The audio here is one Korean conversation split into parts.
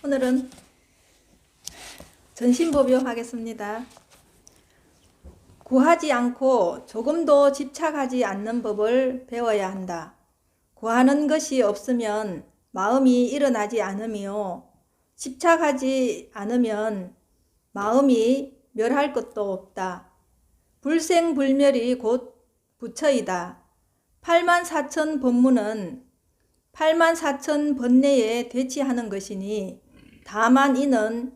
오늘은 전신보bio 하겠습니다. 구하지 않고 조금도 집착하지 않는 법을 배워야 한다. 구하는 것이 없으면 마음이 일어나지 않으며 집착하지 않으면 마음이 멸할 것도 없다. 불생불멸이 곧 부처이다. 84,000 법문은 84,000 번뇌에 대치하는 것이니 다만 이는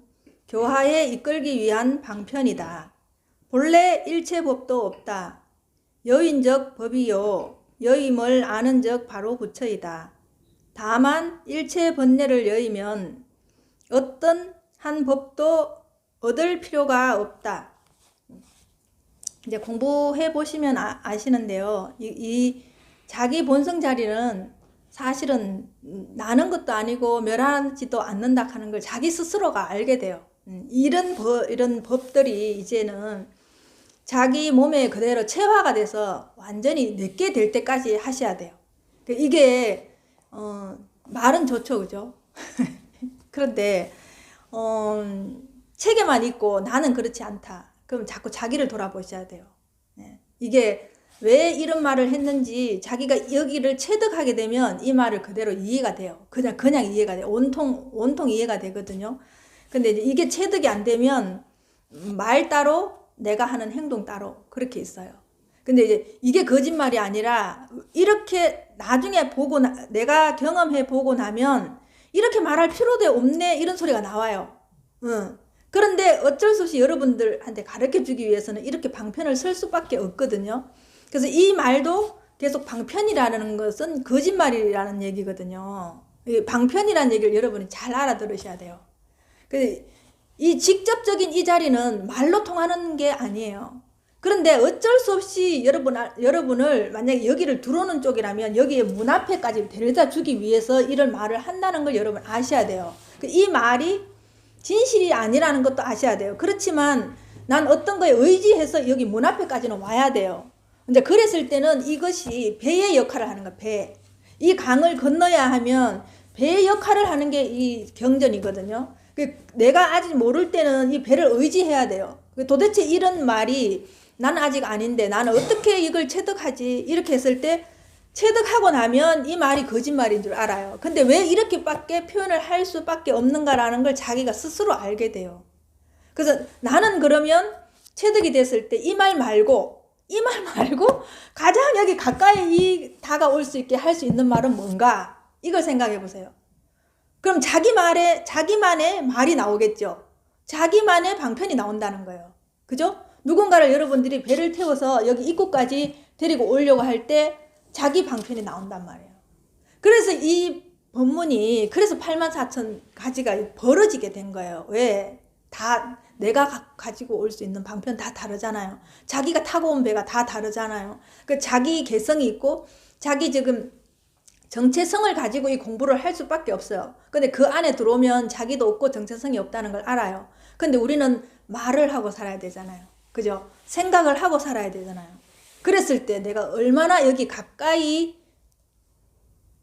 교화에 이끌기 위한 방편이다. 본래 일체법도 없다. 여인적 법이요 여임을 아는 적 바로 부처이다. 다만 일체 번뇌를 여이면 어떤 한 법도 얻을 필요가 없다. 이제 공부해 보시면 아시는데요. 이 자기 본성 자리는 사실은 나는 것도 아니고 멸하지도 않는다 하는 걸 자기 스스로가 알게 돼요. 이런 법들이 이제는 자기 몸에 그대로 체화가 돼서 완전히 내게 될 때까지 하셔야 돼요. 이게 말은 좋죠, 그죠? 그런데 책에만 있고 나는 그렇지 않다. 그럼 자꾸 자기를 돌아보셔야 돼요. 이게 왜 이런 말을 했는지 자기가 여기를 체득하게 되면 이 말을 그대로 이해가 돼요. 그냥 이해가 돼요. 온통 이해가 되거든요. 근데 이게 체득이 안 되면 말 따로 내가 하는 행동 따로 그렇게 있어요. 근데 이제 이게 거짓말이 아니라 이렇게 나중에 보고 내가 경험해 보고 나면 이렇게 말할 필요도 없네 이런 소리가 나와요. 그런데 어쩔 수 없이 여러분들한테 가르쳐 주기 위해서는 이렇게 방편을 쓸 수밖에 없거든요. 그래서 이 말도 계속 방편이라는 것은 거짓말이라는 얘기거든요. 방편이라는 얘기를 여러분이 잘 알아들으셔야 돼요. 이 직접적인 이 자리는 말로 통하는 게 아니에요. 그런데 어쩔 수 없이 여러분을 만약에 여기를 들어오는 쪽이라면 여기에 문 앞에까지 데려다 주기 위해서 이런 말을 한다는 걸 여러분 아셔야 돼요. 이 말이 진실이 아니라는 것도 아셔야 돼요. 그렇지만 난 어떤 거에 의지해서 여기 문 앞에까지는 와야 돼요. 이제 그랬을 때는 이것이 배의 역할을 하는 거야, 배. 이 강을 건너야 하면 배의 역할을 하는 게 이 경전이거든요. 내가 아직 모를 때는 이 배를 의지해야 돼요. 도대체 이런 말이 나는 아직 아닌데 나는 어떻게 이걸 체득하지? 이렇게 했을 때 체득하고 나면 이 말이 거짓말인 줄 알아요. 근데 왜 이렇게밖에 표현을 할 수밖에 없는가라는 걸 자기가 스스로 알게 돼요. 그래서 나는 그러면 체득이 됐을 때 이 말 말고 가장 여기 가까이 다가올 수 있게 할 수 있는 말은 뭔가? 이걸 생각해 보세요. 그럼 자기만의 말이 나오겠죠. 자기만의 방편이 나온다는 거예요. 그죠? 누군가를 여러분들이 배를 태워서 여기 입구까지 데리고 오려고 할 때 자기 방편이 나온단 말이에요. 그래서 이 법문이 그래서 84,000 가지가 벌어지게 된 거예요. 왜? 다 내가 가지고 올 수 있는 방편 다 다르잖아요. 자기가 타고 온 배가 다 다르잖아요. 자기 개성이 있고 자기 지금 정체성을 가지고 이 공부를 할 수밖에 없어요. 근데 그 안에 들어오면 자기도 없고 정체성이 없다는 걸 알아요. 근데 우리는 말을 하고 살아야 되잖아요. 그죠? 생각을 하고 살아야 되잖아요. 그랬을 때 내가 얼마나 여기 가까이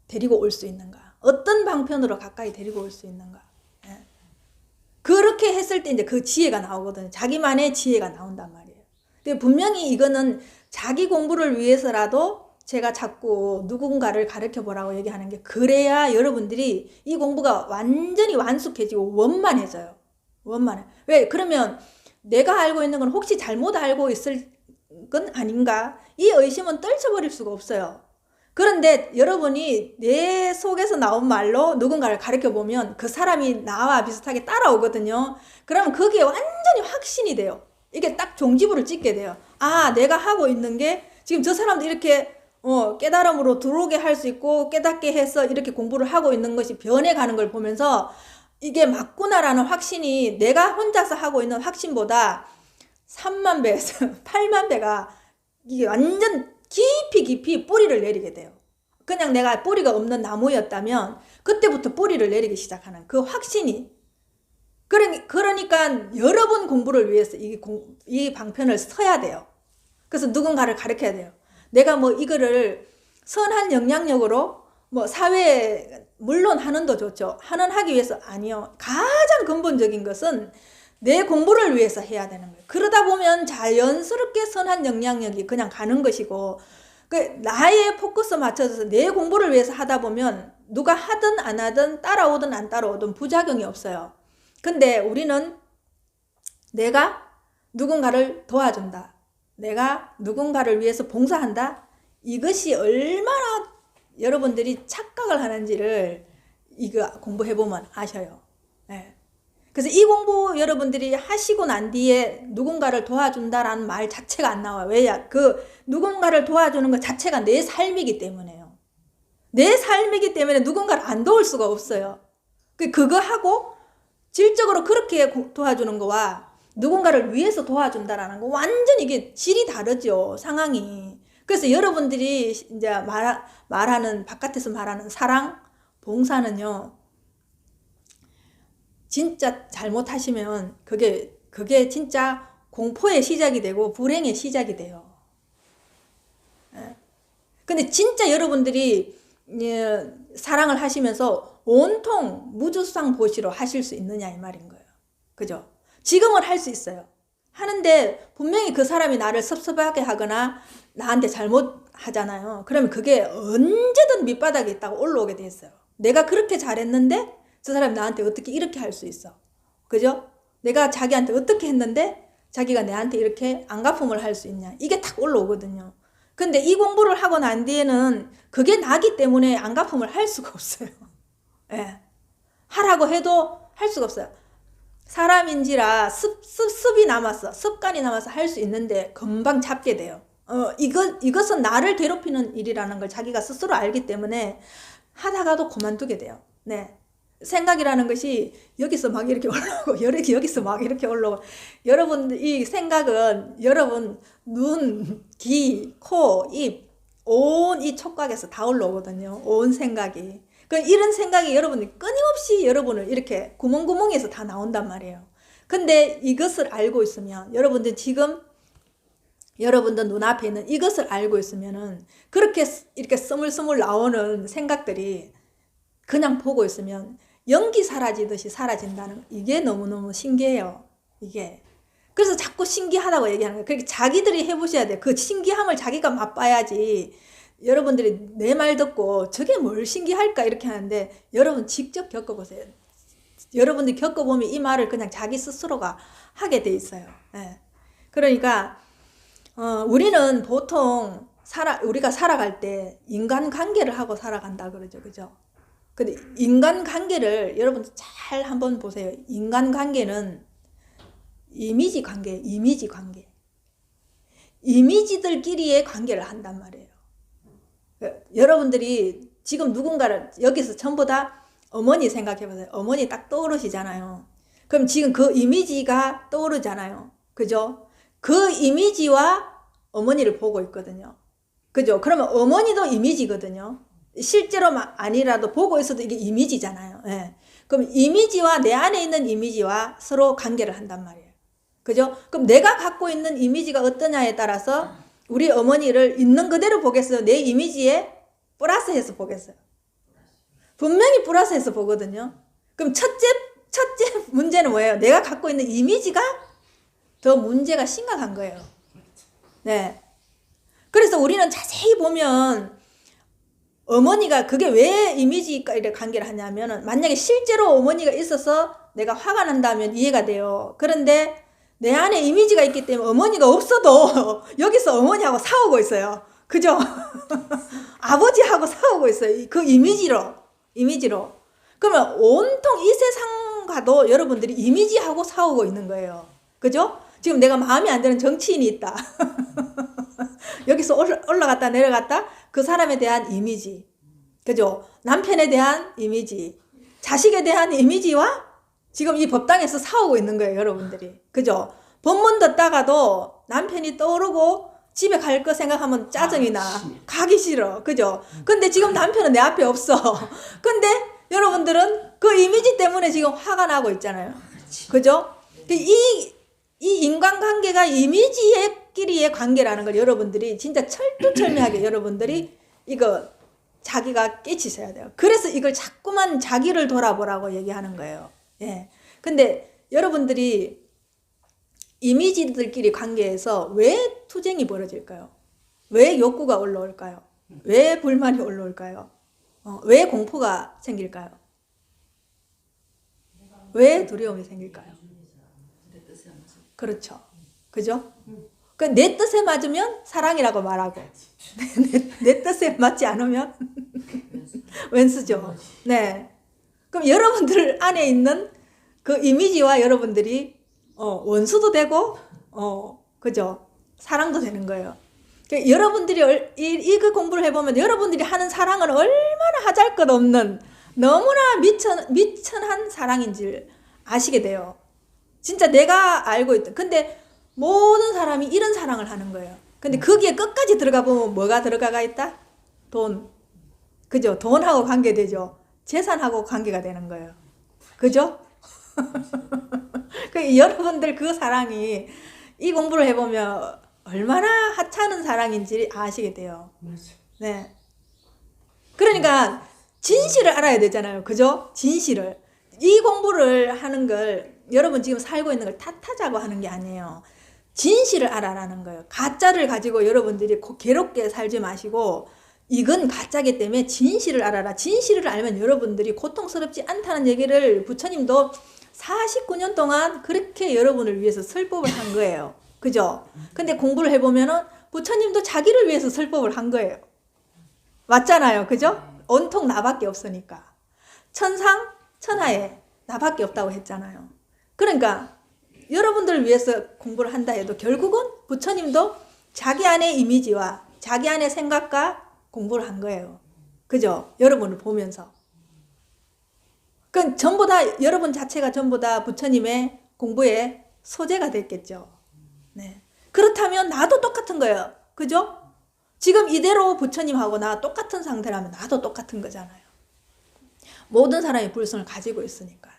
데리고 올 수 있는가? 어떤 방편으로 가까이 데리고 올 수 있는가? 그렇게 했을 때 이제 그 지혜가 나오거든요. 자기만의 지혜가 나온단 말이에요. 근데 분명히 이거는 자기 공부를 위해서라도 제가 자꾸 누군가를 가르쳐 보라고 얘기하는 게 그래야 여러분들이 이 공부가 완전히 완숙해지고 원만해져요. 원만해. 왜? 그러면 내가 알고 있는 건 혹시 잘못 알고 있을 건 아닌가? 이 의심은 떨쳐버릴 수가 없어요. 그런데 여러분이 내 속에서 나온 말로 누군가를 가르쳐 보면 그 사람이 나와 비슷하게 따라오거든요. 그러면 그게 완전히 확신이 돼요. 이게 딱 종지부를 찍게 돼요. 아, 내가 하고 있는 게 지금 저 사람도 이렇게 깨달음으로 들어오게 할 수 있고 깨닫게 해서 이렇게 공부를 하고 있는 것이 변해가는 걸 보면서 이게 맞구나라는 확신이 내가 혼자서 하고 있는 확신보다 3만 배에서 8만 배가 이게 완전 깊이 뿌리를 내리게 돼요. 그냥 내가 뿌리가 없는 나무였다면 그때부터 뿌리를 내리기 시작하는 그 확신이. 그러니까 여러분 공부를 위해서 이 방편을 써야 돼요. 그래서 누군가를 가르쳐야 돼요. 내가 이거를 선한 영향력으로 사회에 물론 한은도 좋죠. 한은 하기 위해서 아니요. 가장 근본적인 것은 내 공부를 위해서 해야 되는 거예요. 그러다 보면 자연스럽게 선한 영향력이 그냥 가는 것이고, 그 나의 포커스 맞춰서 내 공부를 위해서 하다 보면 누가 하든 안 하든 따라오든 안 따라오든 부작용이 없어요. 근데 우리는 내가 누군가를 도와준다, 내가 누군가를 위해서 봉사한다, 이것이 얼마나 여러분들이 착각을 하는지를 이거 공부해보면 아셔요. 네. 그래서 이 공부 여러분들이 하시고 난 뒤에 누군가를 도와준다라는 말 자체가 안 나와요. 왜냐? 그 누군가를 도와주는 것 자체가 내 삶이기 때문에요. 내 삶이기 때문에 누군가를 안 도울 수가 없어요. 그거 하고 질적으로 그렇게 도와주는 거와 누군가를 위해서 도와준다라는 거 완전 이게 질이 다르죠. 상황이. 그래서 여러분들이 이제 말하는, 바깥에서 말하는 사랑, 봉사는요, 진짜 잘못하시면 그게 진짜 공포의 시작이 되고 불행의 시작이 돼요. 근데 진짜 여러분들이 사랑을 하시면서 온통 무주상 보시로 하실 수 있느냐 이 말인 거예요. 그죠? 지금은 할 수 있어요. 하는데 분명히 그 사람이 나를 섭섭하게 하거나 나한테 잘못하잖아요. 그러면 그게 언제든 밑바닥에 있다가 올라오게 돼 있어요. 내가 그렇게 잘했는데 저 사람이 나한테 어떻게 이렇게 할 수 있어. 그죠? 내가 자기한테 어떻게 했는데 자기가 내한테 이렇게 안갚음을 할 수 있냐. 이게 탁 올라오거든요. 근데 이 공부를 하고 난 뒤에는 그게 나기 때문에 안갚음을 할 수가 없어요. 예. 하라고 해도 할 수가 없어요. 사람인지라 습이 남았어. 습관이 남아서 할 수 있는데 금방 잡게 돼요. 이것은 나를 괴롭히는 일이라는 걸 자기가 스스로 알기 때문에 하다가도 그만두게 돼요. 네. 생각이라는 것이 여기서 막 이렇게 올라오고 여기서 막 이렇게 올라오고, 여러분 이 생각은 여러분 눈, 귀, 코, 입, 온 이 촉각에서 다 올라오거든요. 온 생각이. 이런 생각이 여러분이 끊임없이 여러분을 이렇게 구멍구멍에서 다 나온단 말이에요. 근데 이것을 알고 있으면, 여러분들 지금 여러분들 눈앞에 있는 이것을 알고 있으면은 그렇게 이렇게 스물스물 나오는 생각들이 그냥 보고 있으면 연기 사라지듯이 사라진다는, 이게 너무너무 신기해요. 이게. 그래서 자꾸 신기하다고 얘기하는 거예요. 그렇게 자기들이 해보셔야 돼요. 그 신기함을 자기가 맛봐야지. 여러분들이 내 말 듣고 저게 뭘 신기할까 이렇게 하는데, 여러분 직접 겪어보세요. 여러분들이 겪어보면 이 말을 그냥 자기 스스로가 하게 돼 있어요. 예. 그러니까 우리는 보통 우리가 살아갈 때 인간관계를 하고 살아간다 그러죠. 그죠? 근데 인간관계를 여러분 잘 한번 보세요. 인간관계는 이미지 관계. 이미지들끼리의 관계를 한단 말이에요. 여러분들이 지금 누군가를, 여기서 전부 다 어머니 생각해보세요. 어머니 딱 떠오르시잖아요. 그럼 지금 그 이미지가 떠오르잖아요. 그죠? 그 이미지와 어머니를 보고 있거든요. 그죠? 그러면 어머니도 이미지거든요. 실제로 아니라도 보고 있어도 이게 이미지잖아요. 예. 그럼 이미지와 내 안에 있는 이미지와 서로 관계를 한단 말이에요. 그죠? 그럼 내가 갖고 있는 이미지가 어떠냐에 따라서 우리 어머니를 있는 그대로 보겠어요? 내 이미지에 플러스해서 보겠어요? 분명히 플러스해서 보거든요. 그럼 첫째 문제는 뭐예요? 내가 갖고 있는 이미지가 더 문제가 심각한 거예요. 네. 그래서 우리는 자세히 보면 어머니가 그게 왜 이미지가 이렇게 관계를 하냐면은, 만약에 실제로 어머니가 있어서 내가 화가 난다면 이해가 돼요. 그런데 내 안에 이미지가 있기 때문에 어머니가 없어도 여기서 어머니하고 싸우고 있어요. 그죠? 아버지하고 싸우고 있어요. 그 이미지로. 그러면 온통 이 세상과도 여러분들이 이미지하고 싸우고 있는 거예요. 그죠? 지금 내가 마음에 안 드는 정치인이 있다. 여기서 올라갔다 내려갔다, 그 사람에 대한 이미지. 그죠? 남편에 대한 이미지, 자식에 대한 이미지와 지금 이 법당에서 싸우고 있는 거예요, 여러분들이. 그죠? 법문 듣다가도 남편이 떠오르고 집에 갈 거 생각하면 짜증이 나. 가기 싫어. 그죠? 근데 지금 남편은 내 앞에 없어. 근데 여러분들은 그 이미지 때문에 지금 화가 나고 있잖아요. 그죠? 이 인간관계가 이미지끼리의 관계라는 걸 여러분들이 진짜 철두철미하게 여러분들이 이거 자기가 깨치셔야 돼요. 그래서 이걸 자꾸만 자기를 돌아보라고 얘기하는 거예요. 예. 근데 여러분들이 이미지들끼리 관계에서 왜 투쟁이 벌어질까요? 왜 욕구가 올라올까요? 왜 불만이 올라올까요? 왜 공포가 생길까요? 왜 두려움이 생길까요? 그렇죠. 그죠? 내 뜻에 맞으면 사랑이라고 말하고 내 뜻에 맞지 않으면 왼수죠. 네. 그럼 여러분들 안에 있는 그 이미지와 여러분들이 원수도 되고 그죠? 사랑도 되는 거예요. 그러니까 여러분들이 그 공부를 해보면 여러분들이 하는 사랑은 얼마나 하잘것없는 너무나 미천한 사랑인지 아시게 돼요. 진짜 내가 알고 있다. 근데 모든 사람이 이런 사랑을 하는 거예요. 근데 거기에 끝까지 들어가 보면 뭐가 들어가 있다? 돈. 그죠? 돈하고 관계되죠. 재산하고 관계가 되는 거예요. 그죠? 여러분들 그 사랑이 이 공부를 해보면 얼마나 하찮은 사랑인지 아시게 돼요. 네. 그러니까 진실을 알아야 되잖아요. 그죠? 진실을. 이 공부를 하는 걸 여러분 지금 살고 있는 걸 탓하자고 하는 게 아니에요. 진실을 알아라는 거예요. 가짜를 가지고 여러분들이 괴롭게 살지 마시고 이건 가짜기 때문에 진실을 알아라. 진실을 알면 여러분들이 고통스럽지 않다는 얘기를 부처님도 49년 동안 그렇게 여러분을 위해서 설법을 한 거예요. 그죠? 근데 공부를 해보면은 부처님도 자기를 위해서 설법을 한 거예요. 맞잖아요. 그죠? 온통 나밖에 없으니까. 천상, 천하에 나밖에 없다고 했잖아요. 그러니까 여러분들을 위해서 공부를 한다 해도 결국은 부처님도 자기 안의 이미지와 자기 안의 생각과 공부를 한 거예요. 그죠? 여러분을 보면서. 그건 전부 다 여러분 자체가 전부 다 부처님의 공부의 소재가 됐겠죠. 네. 그렇다면 나도 똑같은 거예요. 그죠? 지금 이대로 부처님하고 나 똑같은 상태라면 나도 똑같은 거잖아요. 모든 사람이 불성을 가지고 있으니까요.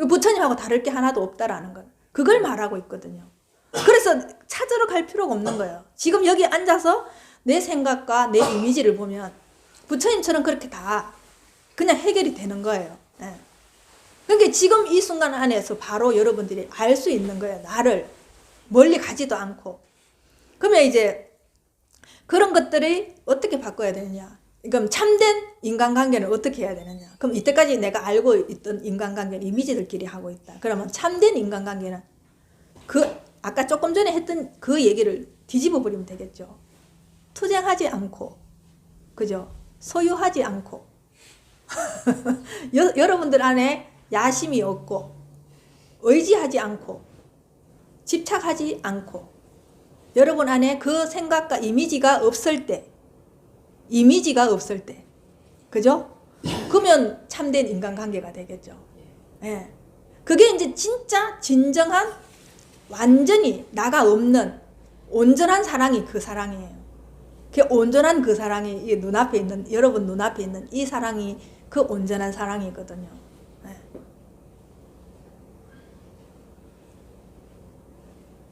부처님하고 다를 게 하나도 없다라는 건 그걸 말하고 있거든요. 그래서 찾으러 갈 필요가 없는 거예요. 지금 여기 앉아서 내 생각과 내 이미지를 보면 부처님처럼 그렇게 다 그냥 해결이 되는 거예요. 네. 그러니까 지금 이 순간 안에서 바로 여러분들이 알 수 있는 거예요. 나를 멀리 가지도 않고. 그러면 이제 그런 것들이 어떻게 바꿔야 되느냐. 그럼 참된 인간관계는 어떻게 해야 되느냐. 그럼 이때까지 내가 알고 있던 인간관계는 이미지들끼리 하고 있다. 그러면 참된 인간관계는 아까 조금 전에 했던 그 얘기를 뒤집어 버리면 되겠죠. 투쟁하지 않고, 그죠? 소유하지 않고, 여러분들 안에 야심이 없고, 의지하지 않고, 집착하지 않고, 여러분 안에 그 생각과 이미지가 없을 때, 그죠? 그러면 참된 인간관계가 되겠죠. 예. 그게 이제 진짜 진정한 완전히 나가 없는 온전한 사랑이 그 사랑이에요. 그 온전한 그 사랑이 이 눈앞에 있는 여러분 눈앞에 있는 이 사랑이 그 온전한 사랑이거든요. 예.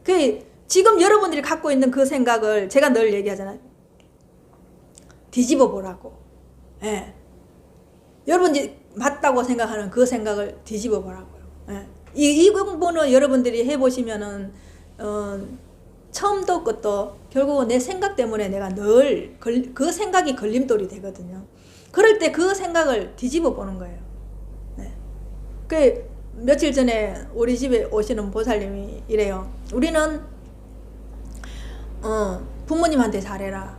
그 지금 여러분들이 갖고 있는 그 생각을 제가 늘 얘기하잖아요. 뒤집어 보라고. 예. 여러분이 맞다고 생각하는 그 생각을 뒤집어 보라고요. 예. 이 공부는 여러분들이 해보시면은 처음도 끝도 결국은 내 생각 때문에 내가 늘 그 생각이 걸림돌이 되거든요. 그럴 때 그 생각을 뒤집어 보는 거예요. 네. 그 며칠 전에 우리 집에 오시는 보살님이 이래요. 우리는 부모님한테 잘해라.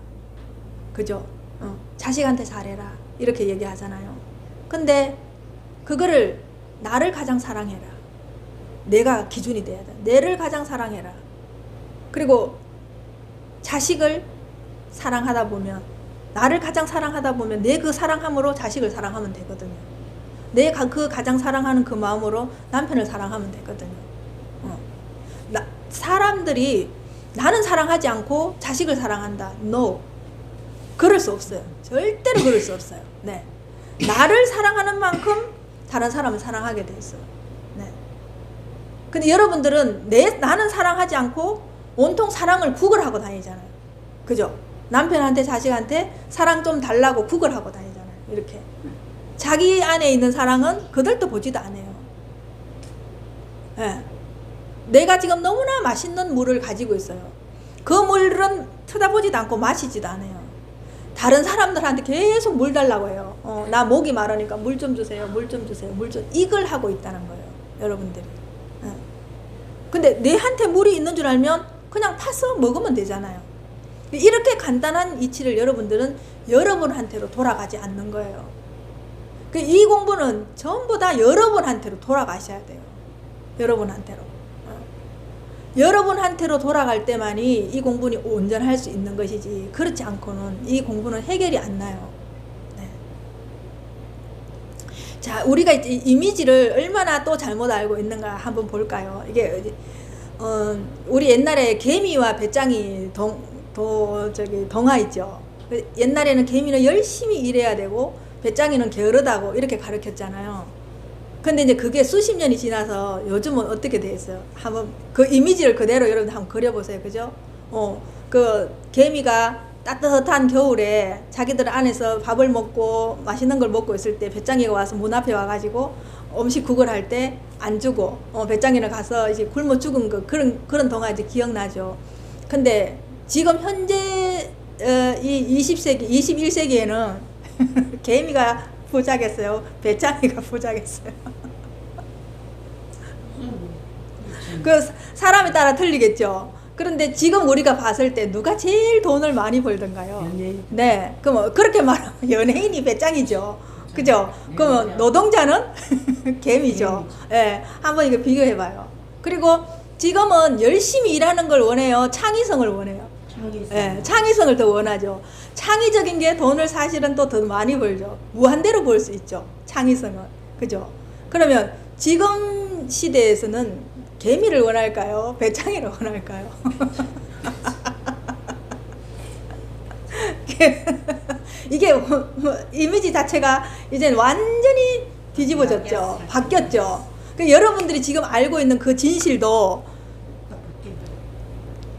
그죠? 자식한테 잘해라. 이렇게 얘기하잖아요. 근데 그거를 나를 가장 사랑해라. 내가 기준이 돼야 돼. 내를 가장 사랑해라. 그리고 자식을 사랑하다 보면 나를 가장 사랑하다 보면 내 그 사랑함으로 자식을 사랑하면 되거든요. 내 그 가장 사랑하는 그 마음으로 남편을 사랑하면 되거든요. 사람들이 나는 사랑하지 않고 자식을 사랑한다. No. 그럴 수 없어요. 절대로 그럴 수 없어요. 네. 나를 사랑하는 만큼 다른 사람을 사랑하게 돼 있어요. 네. 근데 여러분들은 나는 사랑하지 않고 온통 사랑을 구걸하고 다니잖아요. 그죠? 남편한테 자식한테 사랑 좀 달라고 구걸하고 다니잖아요. 이렇게. 자기 안에 있는 사랑은 그들도 보지도 않아요. 예. 내가 지금 너무나 맛있는 물을 가지고 있어요. 그 물은 쳐다보지도 않고 마시지도 않아요. 다른 사람들한테 계속 물 달라고 해요. 나 목이 마르니까 물 좀 주세요. 물 좀 주세요. 물 좀. 이걸 하고 있다는 거예요. 여러분들이. 예. 근데 내한테 물이 있는 줄 알면 그냥 타서 먹으면 되잖아요. 이렇게 간단한 이치를 여러분들은 여러분한테로 돌아가지 않는 거예요. 이 공부는 전부 다 여러분한테로 돌아가셔야 돼요. 여러분한테로. 여러분한테로 돌아갈 때만이 이 공부는 온전할 수 있는 것이지, 그렇지 않고는 이 공부는 해결이 안 나요. 네. 자, 우리가 이제 이미지를 얼마나 또 잘못 알고 있는가 한번 볼까요? 이게 우리 옛날에 개미와 배짱이 동화 있죠. 옛날에는 개미는 열심히 일해야 되고 배짱이는 게으르다고 이렇게 가르쳤잖아요. 근데 이제 그게 수십 년이 지나서 요즘은 어떻게 돼 있어요? 한번 그 이미지를 그대로 여러분들 한번 그려보세요. 그죠? 그 개미가 따뜻한 겨울에 자기들 안에서 밥을 먹고 맛있는 걸 먹고 있을 때 배짱이가 와서 문 앞에 와가지고 음식 구걸할 때 안 주고 배짱이는 가서 이제 굶어 죽은 거, 그런 동화 이제 기억나죠. 근데 지금 현재 이 20세기 21세기에는 개미가 부자겠어요? 배짱이가 부자겠어요? 그 사람에 따라 틀리겠죠. 그런데 지금 우리가 봤을 때 누가 제일 돈을 많이 벌던가요? 연예인. 네, 그럼 그렇게 말하면 연예인이 배짱이죠. 그죠? 그럼 노동자는 개미죠. 예, 한번 이거 비교해봐요. 그리고 지금은 열심히 일하는 걸 원해요? 창의성을 원해요? 창의성. 예, 창의성을 더 원하죠. 창의적인 게 돈을 사실은 또 더 많이 벌죠. 무한대로 벌 수 있죠. 창의성은. 그죠? 그러면 지금 시대에서는 개미를 원할까요? 배짱이를 원할까요? 이게 이미지 자체가 이제 완전히 뒤집어졌죠. 바뀌었죠. 여러분들이 지금 알고 있는 그 진실도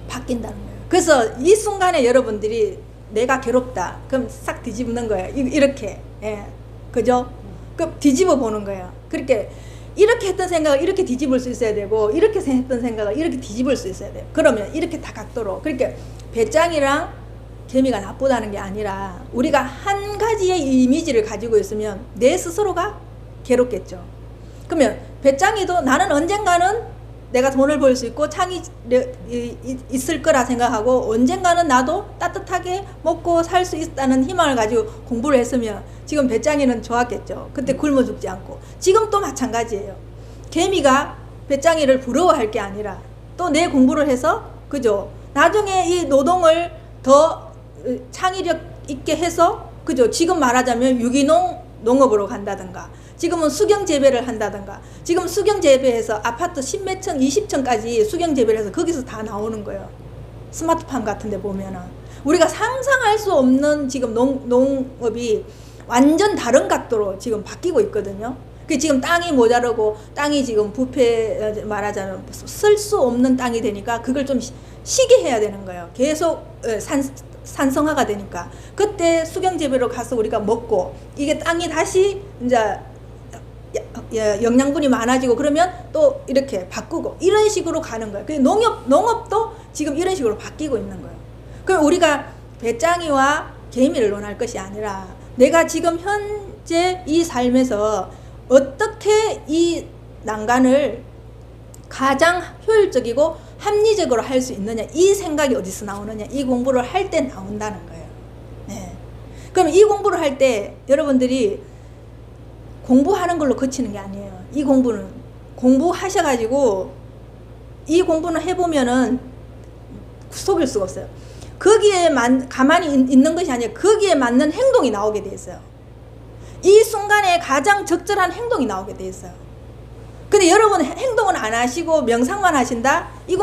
바뀐다는 거예요. 그래서 이 순간에 여러분들이 내가 괴롭다. 그럼 싹 뒤집는 거예요. 이렇게. 예. 그죠? 그럼 뒤집어 보는 거예요. 그렇게 이렇게 했던 생각을 이렇게 뒤집을 수 있어야 되고, 이렇게 했던 생각을 이렇게 뒤집을 수 있어야 돼요. 그러면 이렇게 다 각도로. 그러니까 배짱이랑 개미가 나쁘다는 게 아니라 우리가 한 가지의 이미지를 가지고 있으면 내 스스로가 괴롭겠죠. 그러면 배짱이도 나는 언젠가는 내가 돈을 벌 수 있고 창이 있을 거라 생각하고 언젠가는 나도 따뜻하게 먹고 살 수 있다는 희망을 가지고 공부를 했으면 지금 배짱이는 좋았겠죠. 그때 굶어 죽지 않고. 지금 또 마찬가지예요. 개미가 배짱이를 부러워할 게 아니라 또 내 공부를 해서, 그죠? 나중에 이 노동을 더 창의력 있게 해서, 그죠? 지금 말하자면 유기농 농업으로 간다든가, 지금은 수경 재배를 한다든가, 지금 수경 재배해서 아파트 10몇 층, 20층까지 수경 재배를 해서 거기서 다 나오는 거예요. 스마트팜 같은 데 보면은. 우리가 상상할 수 없는 지금 농업이 완전 다른 각도로 지금 바뀌고 있거든요. 그 지금 땅이 모자라고 땅이 지금 부패 말하자면 쓸 수 없는 땅이 되니까 그걸 좀 쉬게 해야 되는 거예요. 계속 산성화가 되니까. 그때 수경 재배로 가서 우리가 먹고 이게 땅이 다시 이제 영양분이 많아지고 그러면 또 이렇게 바꾸고 이런 식으로 가는 거예요. 그 농업도 지금 이런 식으로 바뀌고 있는 거예요. 그럼 우리가 배짱이와 개미를 논할 것이 아니라 내가 지금 현재 이 삶에서 어떻게 이 난간을 가장 효율적이고 합리적으로 할 수 있느냐, 이 생각이 어디서 나오느냐, 이 공부를 할 때 나온다는 거예요. 네. 그럼 이 공부를 할 때 여러분들이 공부하는 걸로 그치는 게 아니에요. 이 공부는 공부하셔가지고 이 공부는 해보면은 속일 수가 없어요. 거기에 가만히 있는 것이 아니라 거기에 맞는 행동이 나오게 돼 있어요. 이 순간에 가장 적절한 행동이 나오게 돼 있어요. 근데 여러분 행동은 안 하시고 명상만 하신다? 이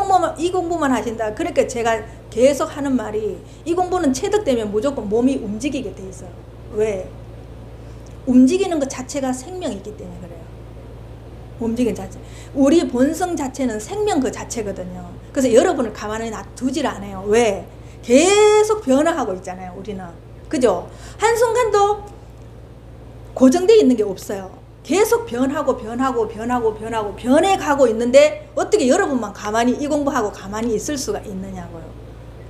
공부만 하신다? 그러니까 제가 계속 하는 말이, 이 공부는 체득되면 무조건 몸이 움직이게 돼 있어요. 왜? 움직이는 것 자체가 생명이 있기 때문에 그래요. 움직이는 자체. 우리 본성 자체는 생명 그 자체거든요. 그래서 여러분을 가만히 놔두질 않아요. 왜? 계속 변화하고 있잖아요, 우리는. 그죠? 한순간도 고정되어 있는 게 없어요. 계속 변하고 변해가고 있는데 어떻게 여러분만 가만히 이 공부하고 가만히 있을 수가 있느냐고요.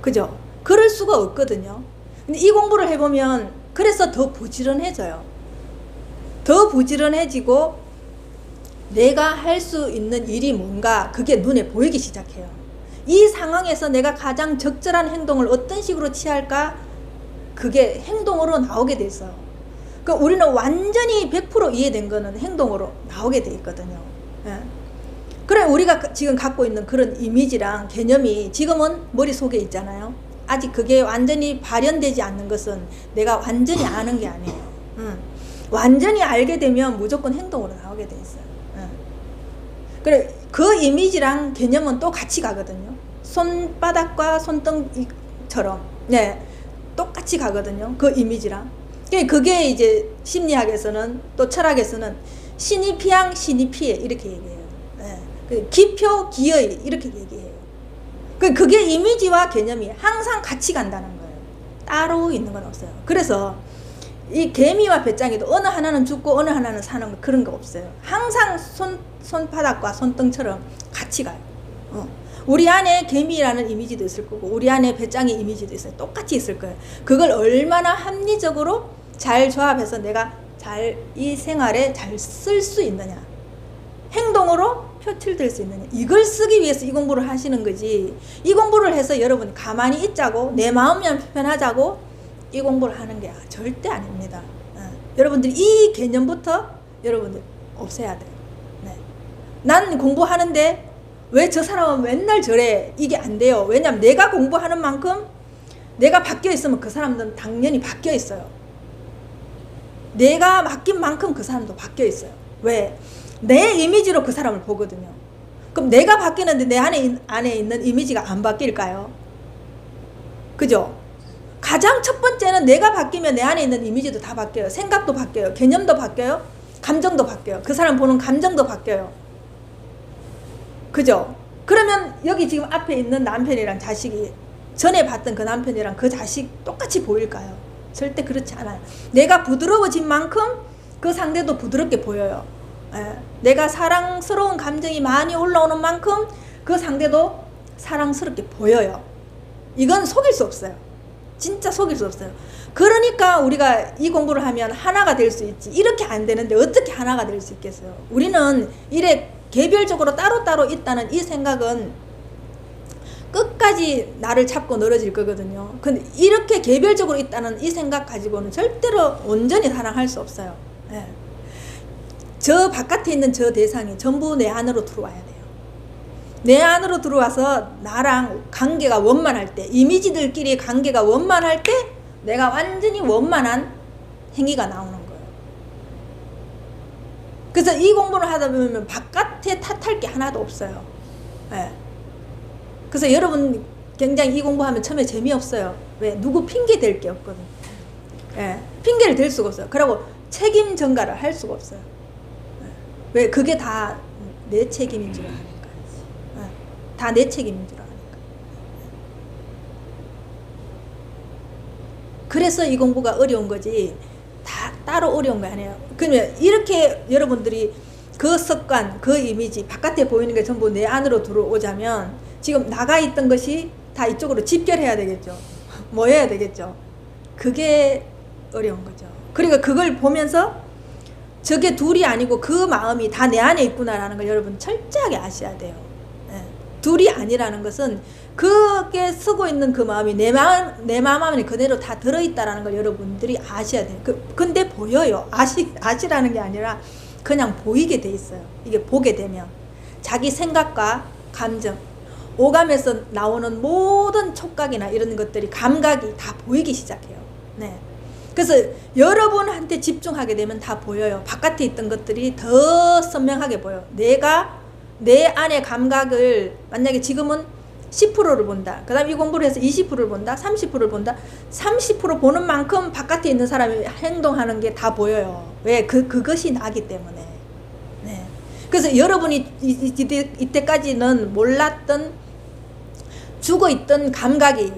그죠? 그럴 수가 없거든요. 근데 이 공부를 해보면 그래서 더 부지런해져요. 더 부지런해지고 내가 할 수 있는 일이 뭔가 그게 눈에 보이기 시작해요. 이 상황에서 내가 가장 적절한 행동을 어떤 식으로 취할까? 그게 행동으로 나오게 돼서 그러니까 우리는 완전히 100% 이해된 거는 행동으로 나오게 돼 있거든요. 예. 그래 우리가 지금 갖고 있는 그런 이미지랑 개념이 지금은 머릿속에 있잖아요. 아직 그게 완전히 발현되지 않는 것은 내가 완전히 아는 게 아니에요. 완전히 알게 되면 무조건 행동으로 나오게 돼 있어요. 그래 그 이미지랑 개념은 또 같이 가거든요. 손바닥과 손등처럼 네, 똑같이 가거든요. 그 이미지랑. 그게 이제 심리학에서는 또 철학에서는 신입피양 신입피해 이렇게 얘기해요. 네. 기표 기의 이렇게 얘기해요. 그게 이미지와 개념이 항상 같이 간다는 거예요. 따로 있는 건 없어요. 그래서 이 개미와 배짱이도 어느 하나는 죽고 어느 하나는 사는 거 그런 거 없어요. 항상 손바닥과 손등처럼 같이 가요. 우리 안에 개미라는 이미지도 있을 거고 우리 안에 배짱이 이미지도 있어요. 똑같이 있을 거예요. 그걸 얼마나 합리적으로 잘 조합해서 내가 잘 이 생활에 잘 쓸 수 있느냐, 행동으로 표출될 수 있느냐, 이걸 쓰기 위해서 이 공부를 하시는 거지. 이 공부를 해서 여러분이 가만히 있자고 내 마음만 편하자고 이 공부를 하는 게 절대 아닙니다. 여러분들이 이 개념부터 여러분들 없애야 돼요. 네. 난 공부하는데 왜 저 사람은 맨날 저래? 이게 안 돼요. 왜냐면 내가 공부하는 만큼 내가 바뀌어 있으면 그 사람들은 당연히 바뀌어 있어요. 내가 맡긴 만큼 그 사람도 바뀌어 있어요. 왜? 내 이미지로 그 사람을 보거든요. 그럼 내가 바뀌는데 내 안에 있는 이미지가 안 바뀔까요? 그죠? 가장 첫 번째는 내가 바뀌면 내 안에 있는 이미지도 다 바뀌어요. 생각도 바뀌어요. 개념도 바뀌어요. 감정도 바뀌어요. 그 사람 보는 감정도 바뀌어요. 그죠? 그러면 여기 지금 앞에 있는 남편이랑 자식이 전에 봤던 그 남편이랑 그 자식 똑같이 보일까요? 절대 그렇지 않아요. 내가 부드러워진 만큼 그 상대도 부드럽게 보여요. 예. 내가 사랑스러운 감정이 많이 올라오는 만큼 그 상대도 사랑스럽게 보여요. 이건 속일 수 없어요. 진짜 속일 수 없어요. 그러니까 우리가 이 공부를 하면 하나가 될 수 있지. 이렇게 안 되는데 어떻게 하나가 될 수 있겠어요? 우리는 이래 개별적으로 따로따로 있다는 이 생각은 끝까지 나를 잡고 늘어질 거거든요. 근데 이렇게 개별적으로 있다는 이 생각 가지고는 절대로 온전히 사랑할 수 없어요. 예. 저 바깥에 있는 저 대상이 전부 내 안으로 들어와야 돼요. 내 안으로 들어와서 나랑 관계가 원만할 때, 이미지들끼리 관계가 원만할 때 내가 완전히 원만한 행위가 나오는 거예요. 그래서 이 공부를 하다 보면 바깥에 탓할 게 하나도 없어요. 예. 그래서 여러분 굉장히 이 공부하면 처음에 재미없어요. 왜? 누구 핑계 댈 게 없거든. 예. 핑계를 댈 수가 없어요. 그리고 책임 전가를 할 수가 없어요. 예. 왜? 그게 다 내 책임인 줄 아니까. 예. 다 내 책임인 줄 아니까. 그래서 이 공부가 어려운 거지 다 따로 어려운 거 아니에요. 그러면 이렇게 여러분들이 그 습관, 그 이미지, 바깥에 보이는 게 전부 내 안으로 들어오자면 지금 나가 있던 것이 다 이쪽으로 집결해야 되겠죠. 모여야 되겠죠. 그게 어려운 거죠. 그러니까 그걸 보면서 저게 둘이 아니고 그 마음이 다 내 안에 있구나라는 걸 여러분 철저하게 아셔야 돼요. 예. 둘이 아니라는 것은 그게 쓰고 있는 그 마음이 내 마음 안에 그대로 다 들어있다라는 걸 여러분들이 아셔야 돼요. 근데 보여요. 아시라는 게 아니라 그냥 보이게 돼 있어요. 이게 보게 되면 자기 생각과 감정, 오감에서 나오는 모든 촉각이나 이런 것들이 감각이 다 보이기 시작해요. 네. 그래서 여러분한테 집중하게 되면 다 보여요. 바깥에 있던 것들이 더 선명하게 보여요. 내가 내 안의 감각을 만약에 지금은 10%를 본다. 그 다음 이 공부를 해서 20%를 본다. 30%를 본다. 30% 보는 만큼 바깥에 있는 사람이 행동하는 게 다 보여요. 왜? 그것이 나기 때문에. 네. 그래서 여러분이 이때까지는 몰랐던 죽어있던 감각이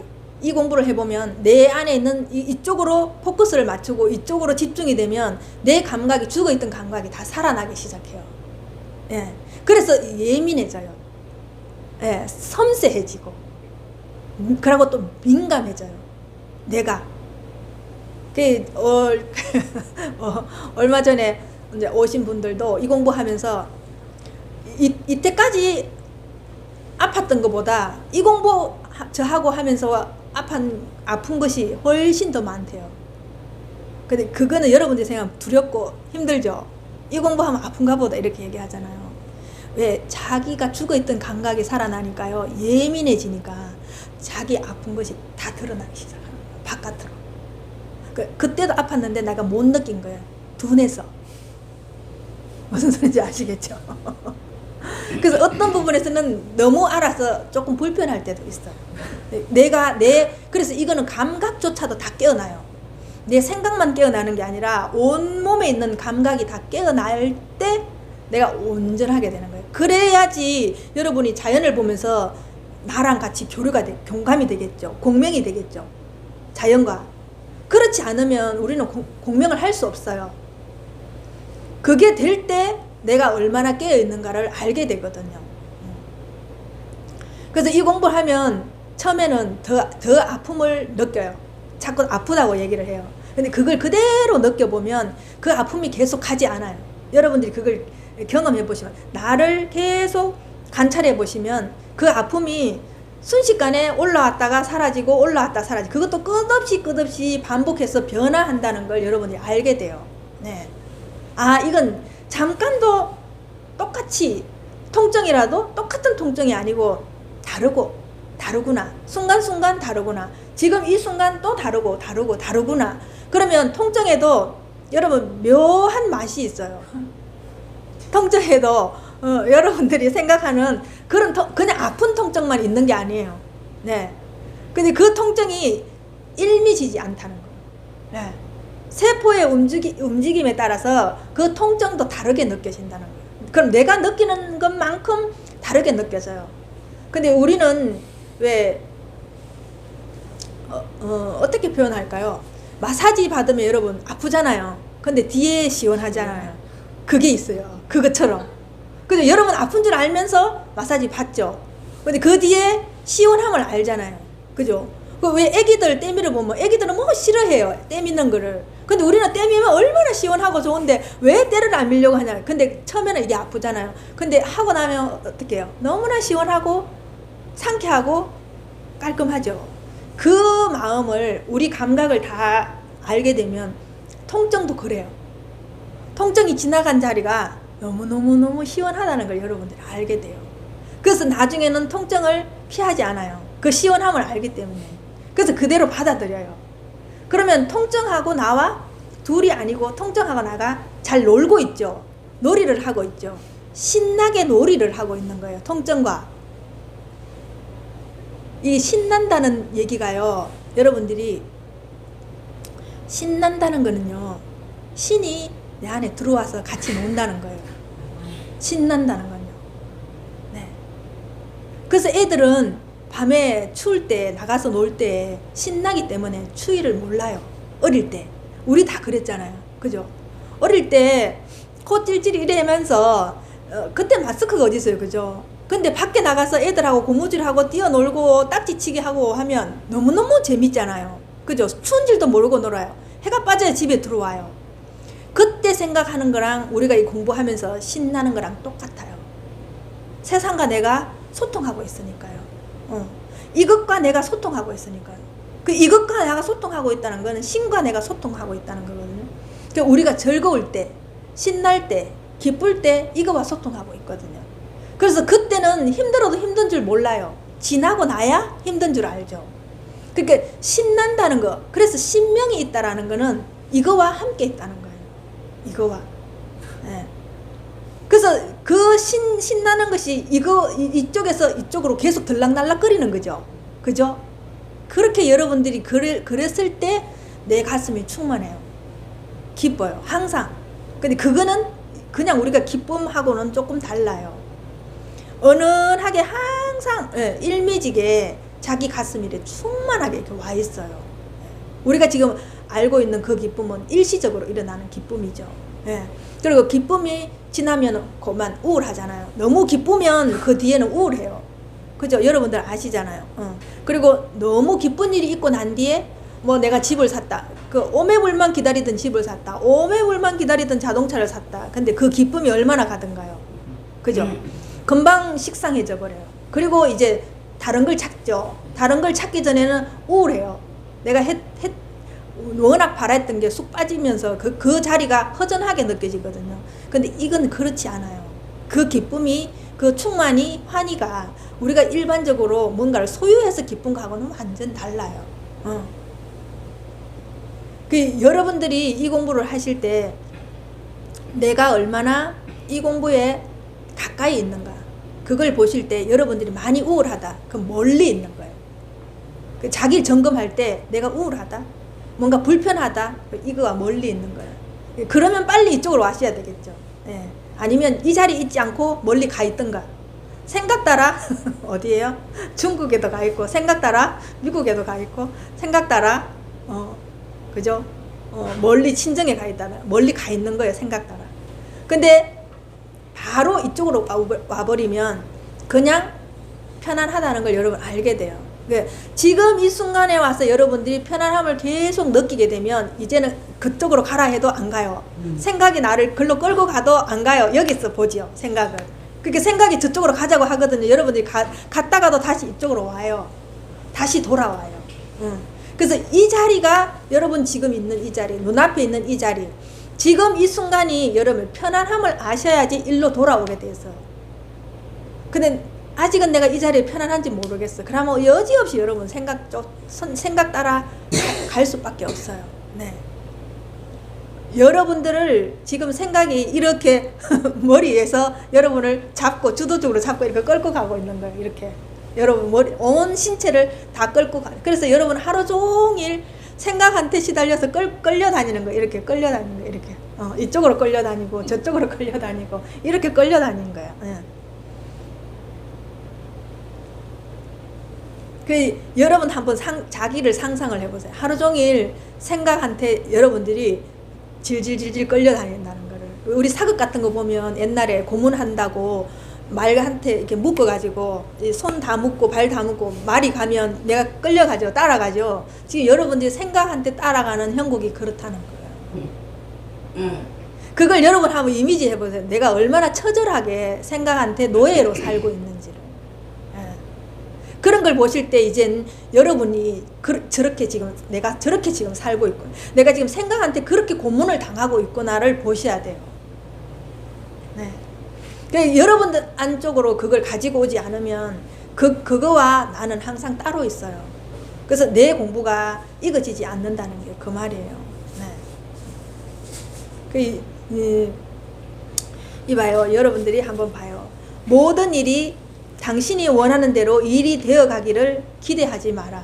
이 공부를 해보면 내 안에 있는 이쪽으로 포커스를 맞추고 이쪽으로 집중이 되면 내 감각이, 죽어있던 감각이 다 살아나기 시작해요. 예. 그래서 예민해져요. 예. 섬세해지고. 그리고 또 민감해져요. 내가. 얼마 전에 이제 오신 분들도 이 공부하면서 이때까지 아팠던 것보다 이 공부 저하고 하면서 아픈 것이 훨씬 더 많대요. 근데 그거는 여러분들이 생각하면 두렵고 힘들죠. 이 공부하면 아픈가 보다 이렇게 얘기하잖아요. 왜? 자기가 죽어있던 감각이 살아나니까요. 예민해지니까 자기 아픈 것이 다 드러나기 시작합니다. 바깥으로. 그때도 아팠는데 내가 못 느낀 거예요. 둔해서. 무슨 소리인지 아시겠죠? 그래서 어떤 부분에서는 너무 알아서 조금 불편할 때도 있어요. 그래서 이거는 감각조차도 다 깨어나요. 내 생각만 깨어나는 게 아니라 온몸에 있는 감각이 다 깨어날 때 내가 온전하게 되는 거예요. 그래야지 여러분이 자연을 보면서 나랑 같이 공감이 되겠죠. 공명이 되겠죠. 자연과. 그렇지 않으면 우리는 공명을 할 수 없어요. 그게 될 때 내가 얼마나 깨어있는가를 알게 되거든요. 그래서 이 공부를 하면 처음에는 더 아픔을 느껴요. 자꾸 아프다고 얘기를 해요. 근데 그걸 그대로 느껴보면 그 아픔이 계속 가지 않아요. 여러분들이 그걸 경험해 보시면, 나를 계속 관찰해 보시면 그 아픔이 순식간에 올라왔다가 사라지고 올라왔다 사라지고, 그것도 끝없이 반복해서 변화한다는 걸 여러분이 알게 돼요. 네. 아, 이건 잠깐도 똑같이 통증이라도 똑같은 통증이 아니고 다르구나. 순간순간 다르구나. 지금 이 순간 또 다르구나. 그러면 통증에도 여러분 묘한 맛이 있어요. 통증에도 여러분들이 생각하는 그냥 아픈 통증만 있는 게 아니에요. 네. 근데 그 통증이 일미지지 않다는 거예요. 네. 세포의 움직임에 따라서 그 통증도 다르게 느껴진다는 거예요. 그럼 내가 느끼는 것만큼 다르게 느껴져요. 근데 우리는 왜 어떻게 표현할까요? 마사지 받으면 여러분 아프잖아요. 근데 뒤에 시원하잖아요. 그게 있어요. 그것처럼. 근데 여러분 아픈 줄 알면서 마사지 받죠. 근데 그 뒤에 시원함을 알잖아요. 그죠? 왜 애기들 때미를 보면 애기들은 뭐 싫어해요. 때미는 거를. 근데 우리는 때미면 얼마나 시원하고 좋은데 왜 때를 안 밀려고 하냐. 근데 처음에는 이게 아프잖아요. 근데 하고 나면 어떻게 해요? 너무나 시원하고 상쾌하고 깔끔하죠. 그 마음을, 우리 감각을 다 알게 되면 통증도 그래요. 통증이 지나간 자리가 너무너무 시원하다는 걸 여러분들이 알게 돼요. 그래서 나중에는 통증을 피하지 않아요. 그 시원함을 알기 때문에. 그래서 그대로 받아들여요. 그러면 통증하고 나와 둘이 아니고 통증하고 나가 잘 놀고 있죠. 놀이를 하고 있죠. 신나게 놀이를 하고 있는 거예요. 통증과. 이 신난다는 얘기가요, 여러분들이 신난다는 거는요, 신이 내 안에 들어와서 같이 논다는 거예요. 신난다는 건요. 네. 그래서 애들은 밤에 추울 때 나가서 놀 때 신나기 때문에 추위를 몰라요. 어릴 때. 우리 다 그랬잖아요. 그죠? 어릴 때 코 찔찔 이래면서 그때 마스크가 어디 있어요. 그죠? 근데 밖에 나가서 애들하고 고무줄하고 뛰어놀고 딱지치기 하고 하면 너무너무 재밌잖아요. 그죠? 추운 줄도 모르고 놀아요. 해가 빠져야 집에 들어와요. 그때 생각하는 거랑 우리가 이 공부하면서 신나는 거랑 똑같아요. 세상과 내가 소통하고 있으니까요. 이것과 내가 소통하고 있으니까요. 이것과 내가 소통하고 있다는 거는 신과 내가 소통하고 있다는 거거든요. 그러니까 우리가 즐거울 때, 신날 때, 기쁠 때 이거와 소통하고 있거든요. 그래서 그때는 힘들어도 힘든 줄 몰라요. 지나고 나야 힘든 줄 알죠. 그러니까 신난다는 거, 그래서 신명이 있다라는 거는 이거와 함께 있다는 거예요. 이거와. 네. 그래서 그 신나는 것이 이쪽에서 이쪽으로 계속 들락날락거리는 거죠. 그죠? 그렇게 여러분들이 그랬을 때 내 가슴이 충만해요. 기뻐요. 항상. 근데 그거는 그냥 우리가 기쁨하고는 조금 달라요. 은은하게 항상 일미지게 자기 가슴 이래 충만하게 이렇게 와 있어요. 우리가 지금 알고 있는 그 기쁨은 일시적으로 일어나는 기쁨이죠. 예. 그리고 기쁨이 지나면 그만 우울하잖아요. 너무 기쁘면 그 뒤에는 우울해요. 그죠? 여러분들 아시잖아요. 그리고 너무 기쁜 일이 있고 난 뒤에 뭐 내가 집을 샀다. 그 오매불만 기다리던 집을 샀다. 오매불만 기다리던 자동차를 샀다. 근데 그 기쁨이 얼마나 가든가요. 그죠? 금방 식상해져 버려요. 그리고 이제 다른 걸 찾죠. 다른 걸 찾기 전에는 우울해요. 내가 워낙 바랬던 게 쑥 빠지면서 그 자리가 허전하게 느껴지거든요. 근데 이건 그렇지 않아요. 그 기쁨이, 그 충만이, 환희가 우리가 일반적으로 뭔가를 소유해서 기쁜 거하고는 완전 달라요. 그 여러분들이 이 공부를 하실 때 내가 얼마나 이 공부에 가까이 있는가, 그걸 보실 때 여러분들이 많이 우울하다, 그럼 멀리 있는 거예요. 그 자기를 점검할 때 내가 우울하다, 뭔가 불편하다, 이거와 멀리 있는 거예요. 그러면 빨리 이쪽으로 와셔야 되겠죠. 예. 아니면 이 자리에 있지 않고 멀리 가 있던가. 생각 따라 어디에요? 중국에도 가 있고, 생각 따라 미국에도 가 있고, 생각 따라 그죠? 멀리 친정에 가 있다라, 멀리 가 있는 거예요. 생각 따라. 근데 바로 이쪽으로 와버리면 그냥 편안하다는 걸 여러분 알게 돼요. 지금 이 순간에 와서 여러분들이 편안함을 계속 느끼게 되면 이제는 그쪽으로 가라 해도 안 가요. 생각이 나를 글로 끌고 가도 안 가요. 여기서 보지요, 생각을. 그렇게 생각이 저쪽으로 가자고 하거든요. 여러분들이 갔다가도 다시 이쪽으로 와요. 다시 돌아와요. 그래서 이 자리가 여러분 지금 있는 이 자리, 눈앞에 있는 이 자리, 지금 이 순간이 여러분 편안함을 아셔야지 일로 돌아오게 돼서. 근데 아직은 내가 이 자리에 편안한지 모르겠어. 그러면 여지없이 여러분 생각 따라 갈 수밖에 없어요. 네. 여러분들을 지금 생각이 이렇게 머리에서 여러분을 잡고 주도적으로 잡고 이렇게 끌고 가고 있는 거예요. 이렇게 여러분 온 신체를 다 끌고 가. 그래서 여러분 하루 종일 생각한테 시달려서 끌려다니는 거예요. 이렇게 끌려다니는 거예요. 이렇게 이쪽으로 끌려다니고 저쪽으로 끌려다니고 이렇게 끌려다니는 거예요. 네. 그 여러분 한번 자기를 상상을 해보세요. 하루 종일 생각한테 여러분들이 질질질질 끌려다닌다는 거를. 우리 사극 같은 거 보면 옛날에 고문한다고 말한테 이렇게 묶어가지고 손 다 묶고 발 다 묶고 말이 가면 내가 끌려가죠. 따라가죠. 지금 여러분들이 생각한테 따라가는 형국이 그렇다는 거예요. 그걸 여러분 한번 이미지 해보세요. 내가 얼마나 처절하게 생각한테 노예로 살고 있는지를. 그런 걸 보실 때 이젠 여러분이 저렇게 지금 내가 저렇게 지금 살고 있고 내가 지금 생각한테 그렇게 고문을 당하고 있구나를 보셔야 돼요. 네. 그러니까 여러분들 안쪽으로 그걸 가지고 오지 않으면 그거와 나는 항상 따로 있어요. 그래서 내 공부가 익어지지 않는다는 게 그 말이에요. 네. 이봐요. 여러분들이 한번 봐요. 모든 일이 당신이 원하는 대로 일이 되어가기를 기대하지 마라.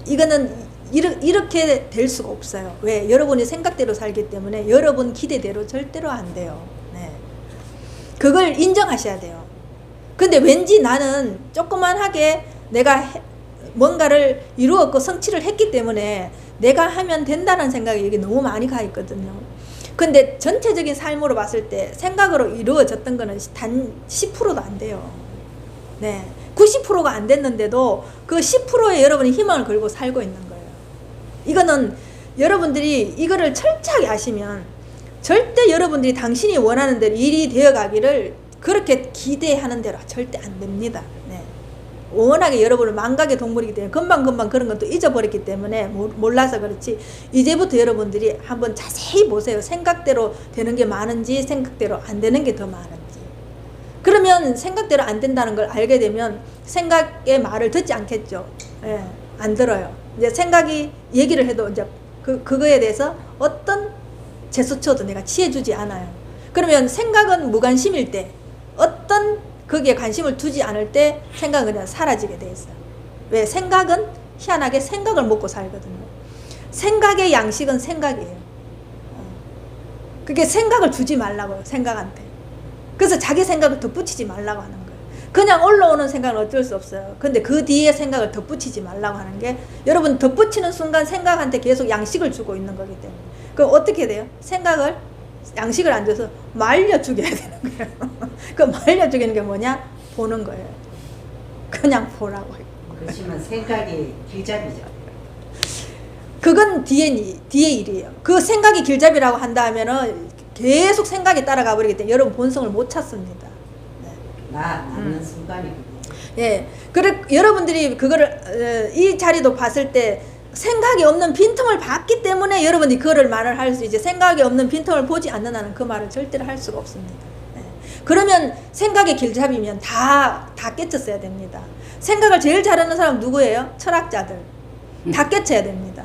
이거는 이렇게 될 수가 없어요. 왜? 여러분이 생각대로 살기 때문에 여러분 기대대로 절대로 안 돼요. 네. 그걸 인정하셔야 돼요. 근데 왠지 나는 조그만하게 내가 뭔가를 이루었고 성취를 했기 때문에 내가 하면 된다는 생각이 여기 너무 많이 가 있거든요. 근데 전체적인 삶으로 봤을 때 생각으로 이루어졌던 거는 단 10%도 안 돼요. 네, 90%가 안 됐는데도 그 10%에 여러분이 희망을 걸고 살고 있는 거예요. 이거는 여러분들이 이거를 철저하게 아시면 절대 여러분들이 당신이 원하는 대로 일이 되어가기를 그렇게 기대하는 대로 절대 안 됩니다. 네. 워낙에 여러분은 망각의 동물이기 때문에 금방금방 그런 것도 잊어버렸기 때문에 몰라서 그렇지, 이제부터 여러분들이 한번 자세히 보세요. 생각대로 되는 게 많은지 생각대로 안 되는 게 더 많은지. 그러면 생각대로 안 된다는 걸 알게 되면 생각의 말을 듣지 않겠죠. 예, 안 들어요. 이제 생각이 얘기를 해도 이제 그거에 대해서 어떤 제스처도 내가 취해주지 않아요. 그러면 생각은 무관심일 때, 어떤 거기에 관심을 두지 않을 때 생각은 그냥 사라지게 돼 있어요. 왜? 생각은 희한하게 생각을 먹고 살거든요. 생각의 양식은 생각이에요. 그게 생각을 주지 말라고요. 생각한테. 그래서 자기 생각을 덧붙이지 말라고 하는 거예요. 그냥 올라오는 생각은 어쩔 수 없어요. 근데 그 뒤에 생각을 덧붙이지 말라고 하는 게, 여러분 덧붙이는 순간 생각한테 계속 양식을 주고 있는 거기 때문에. 그럼 어떻게 돼요? 생각을 양식을 안 줘서 말려 죽여야 되는 거예요. 그 말려 죽이는 게 뭐냐? 보는 거예요. 그냥 보라고. 그렇지만 생각이 길잡이죠. 그건 뒤에 일이에요. 그 생각이 길잡이라고 한다 하면은 계속 생각이 따라가 버리기 때문에 여러분 본성을 못 찾습니다. 낳는 순간이 예. 그래, 여러분들이 그거를, 이 자리도 봤을 때 생각이 없는 빈틈을 봤기 때문에 여러분이 그거를 말을 할 수 있지, 생각이 없는 빈틈을 보지 않는 한은 그 말을 절대로 할 수가 없습니다. 예. 그러면 생각의 길잡이면 다 깨쳤어야 됩니다. 생각을 제일 잘하는 사람 누구예요? 철학자들. 다 깨쳐야 됩니다.